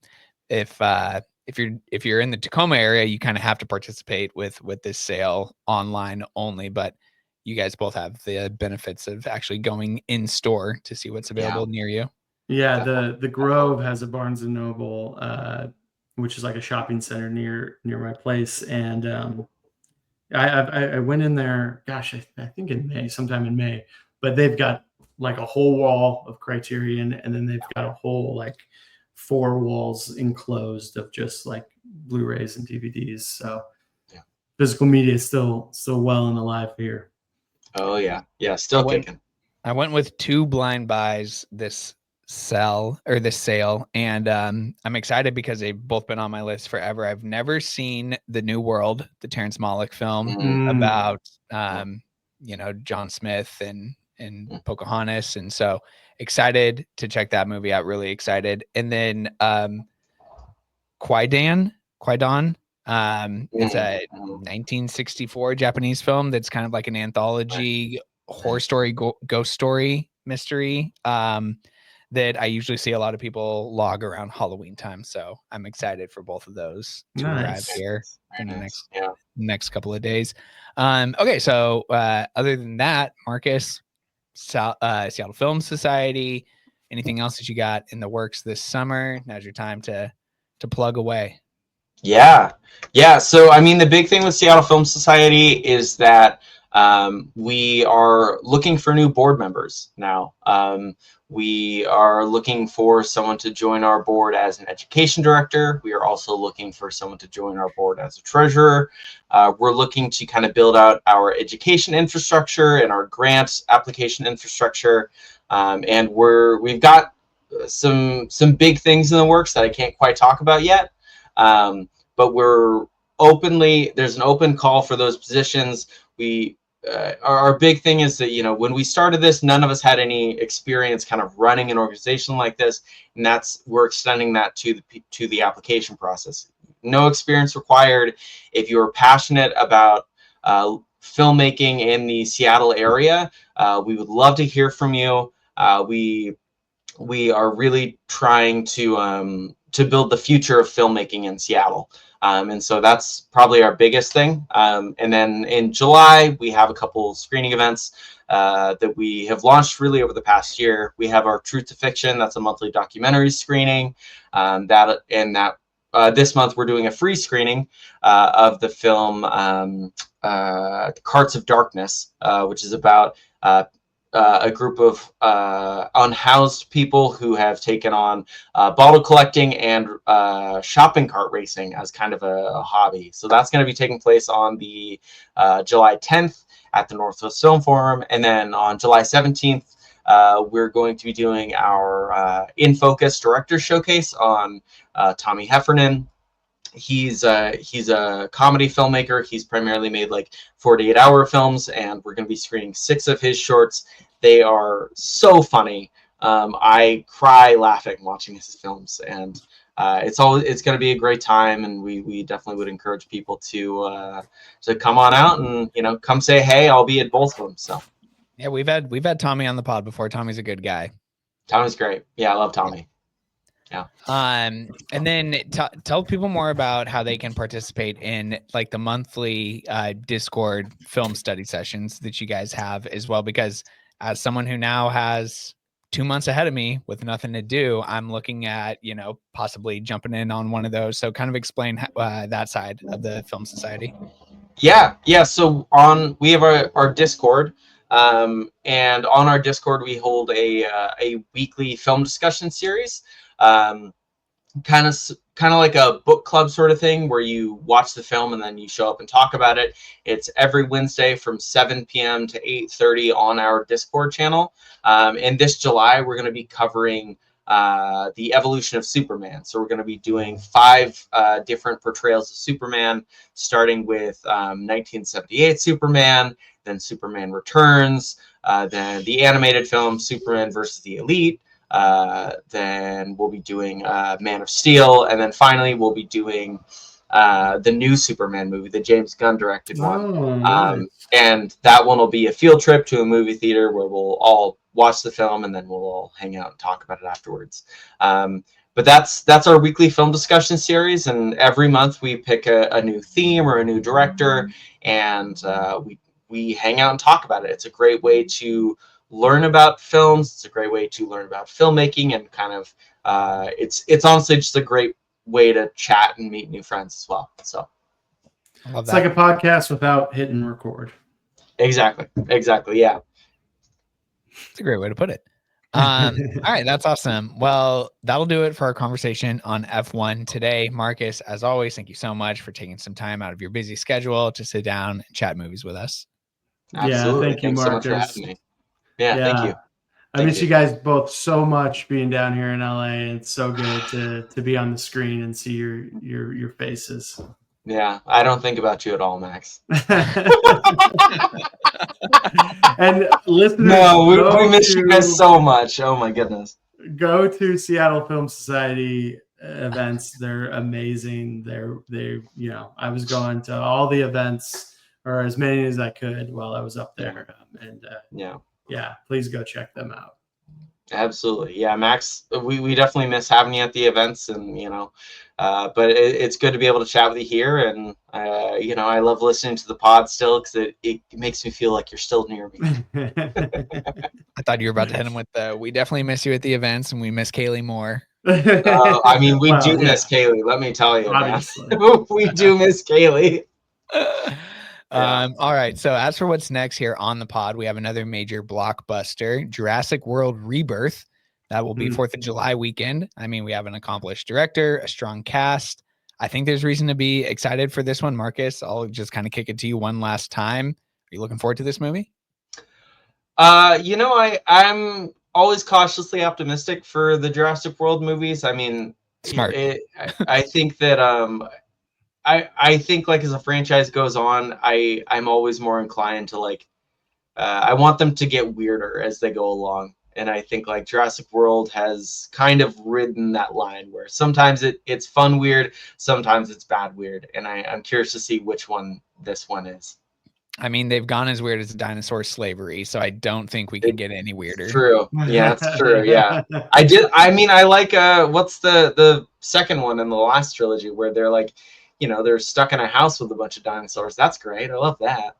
if you're in the Tacoma area, you kind of have to participate with this sale online only, but you guys both have the benefits of actually going in store to see what's available near you. Yeah, the Grove has a Barnes and Noble, which is like a shopping center near my place, and I went in there. Gosh, I think sometime in May, but they've got like a whole wall of Criterion, and then they've got a whole like 4 walls enclosed of just like Blu-rays and DVDs. So physical media is still well and alive here. Oh yeah, still kicking. I went with 2 blind buys this sale, and I'm excited because they've both been on my list forever. I've never seen The New World, the Terrence Malick film about John Smith and Pocahontas, and so excited to check that movie out. Really excited. And then Kwaidan. It's a 1964 Japanese film that's kind of like an anthology horror story, ghost story mystery that I usually see a lot of people log around Halloween time. So I'm excited for both of those to arrive here in the next couple of days. Okay, so other than that, Marcus, Seattle Film Society, anything else that you got in the works this summer? Now's your time to plug away. Yeah. So, I mean, the big thing with Seattle Film Society is that we are looking for new board members now. We are looking for someone to join our board as an education director. We are also looking for someone to join our board as a treasurer. We're looking to kind of build out our education infrastructure and our grant application infrastructure. And we've got some big things in the works that I can't quite talk about yet. But there's an open call for those positions. Our big thing is that, when we started this, none of us had any experience kind of running an organization like this. And we're extending that to the application process. No experience required. If you're passionate about filmmaking in the Seattle area, we would love to hear from you. We are really trying to build the future of filmmaking in Seattle. And so that's probably our biggest thing. And then in July, we have a couple screening events that we have launched really over the past year. We have our Truth to Fiction. That's a monthly documentary screening. This month we're doing a free screening of the film Carts of Darkness, which is about a group of unhoused people who have taken on bottle collecting and shopping cart racing as kind of a hobby. So that's going to be taking place on the July 10th at the Northwest Film Forum. And then on July 17th, we're going to be doing our In Focus Director Showcase on Tommy Heffernan. He's a comedy filmmaker. He's primarily made like 48-hour films, and we're going to be screening 6 of his shorts. They are so funny. I cry laughing watching his films, and it's going to be a great time. And we definitely would encourage people to come on out and come say hey. I'll be at both of them. So yeah, we've had Tommy on the pod before. Tommy's a good guy. Tommy's great. Yeah, I love Tommy. Yeah. And then tell people more about how they can participate in like the monthly Discord film study sessions that you guys have as well, because as someone who now has 2 months ahead of me with nothing to do, I'm looking at, possibly jumping in on one of those. So kind of explain that side of the Film Society. Yeah. So we have our Discord. And on our Discord, we hold a weekly film discussion series. Kind of like a book club sort of thing where you watch the film and then you show up and talk about it. It's every Wednesday from 7 p.m. to 8:30 on our Discord channel. And this July, we're going to be covering the evolution of Superman. So we're going to be doing 5 different portrayals of Superman, starting with 1978 Superman, then Superman Returns, then the animated film Superman versus the Elite. Then we'll be doing Man of Steel, and then finally we'll be doing the new Superman movie, the James Gunn directed one. Nice. And that one will be a field trip to a movie theater where we'll all watch the film and then we'll all hang out and talk about it afterwards. But that's our weekly film discussion series, and every month we pick a new theme or a new director, and we hang out and talk about it. It's a great way to learn about films. It's a great way to learn about filmmaking, and kind of it's honestly just a great way to chat and meet new friends as well. So it's like a podcast without hitting record. Exactly. Yeah. It's a great way to put it. All right, that's awesome. Well, that'll do it for our conversation on F1 today. Marcus, as always, thank you so much for taking some time out of your busy schedule to sit down and chat movies with us. Absolutely. Yeah, thank you, Thanks Marcus. so much for having me. Yeah, thank you. I miss you guys both so much being down here in LA, and it's so good to be on the screen and see your faces. Yeah, I don't think about you at all, Max. And listeners, no, we miss you guys so much. Oh my goodness. Go to Seattle Film Society events. They're amazing. I was going to all the events, or as many as I could while I was up there. Yeah, please go check them out. Absolutely. Yeah, Max, we definitely miss having you at the events, and but it's good to be able to chat with you here, and I love listening to the pod still, because it makes me feel like you're still near me. I thought you were about to hit him with we definitely miss you at the events, and we miss Kaylee more. I mean, we do miss Kaylee, let me tell you. We do miss Kaylee. All right. So as for what's next here on the pod, we have another major blockbuster, Jurassic World Rebirth. That will be 4th of July weekend. I mean, we have an accomplished director, a strong cast. I think there's reason to be excited for this one, Marcus. I'll just kind of kick it to you one last time. Are you looking forward to this movie? I'm always cautiously optimistic for the Jurassic World movies. I mean, smart. I think that I think like as a franchise goes on, I'm always more inclined to I want them to get weirder as they go along. And I think like Jurassic World has kind of ridden that line where sometimes it's fun weird, sometimes it's bad weird. And I'm curious to see which one this one is. I mean, they've gone as weird as dinosaur slavery, so I don't think we can get any weirder. True. Yeah, that's true. Yeah. I like what's the second one in the last trilogy where they're like, they're stuck in a house with a bunch of dinosaurs. That's great. I love that.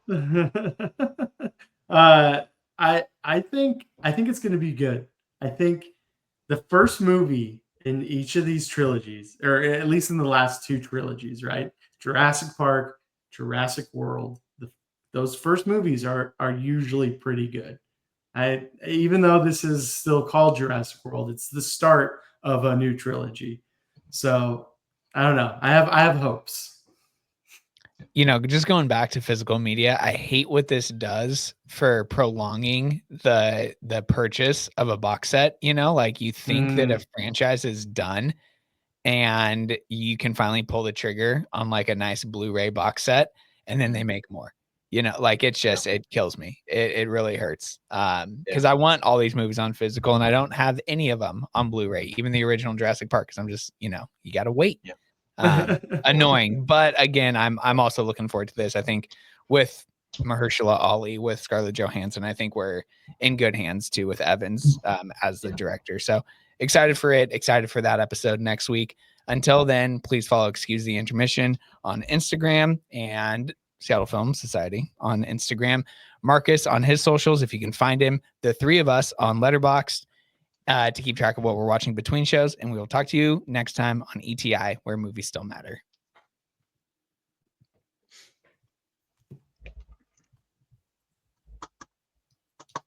I think it's going to be good. I think the first movie in each of these trilogies, or at least in the last two trilogies, right? Jurassic Park, Jurassic World. Those first movies are usually pretty good. Even though this is still called Jurassic World, it's the start of a new trilogy. So I don't know. I have hopes. Just going back to physical media, I hate what this does for prolonging the purchase of a box set. Like you think that a franchise is done and you can finally pull the trigger on like a nice Blu-ray box set, and then they make more. Like it's just, it kills me. It really hurts. Because I want all these movies on physical, and I don't have any of them on Blu-ray, even the original Jurassic Park, because I'm just, you got to wait. Yeah. Annoying, but again, I'm also looking forward to this. I think with Mahershala Ali, with Scarlett Johansson, I think we're in good hands too with Evans as the director. So excited for it. Excited for that episode next week. Until then, please follow Excuse the Intermission on Instagram and Seattle Film Society on Instagram. Marcus on his socials, if you can find him. The three of us on Letterboxd to keep track of what we're watching between shows. And we will talk to you next time on ETI, where movies still matter.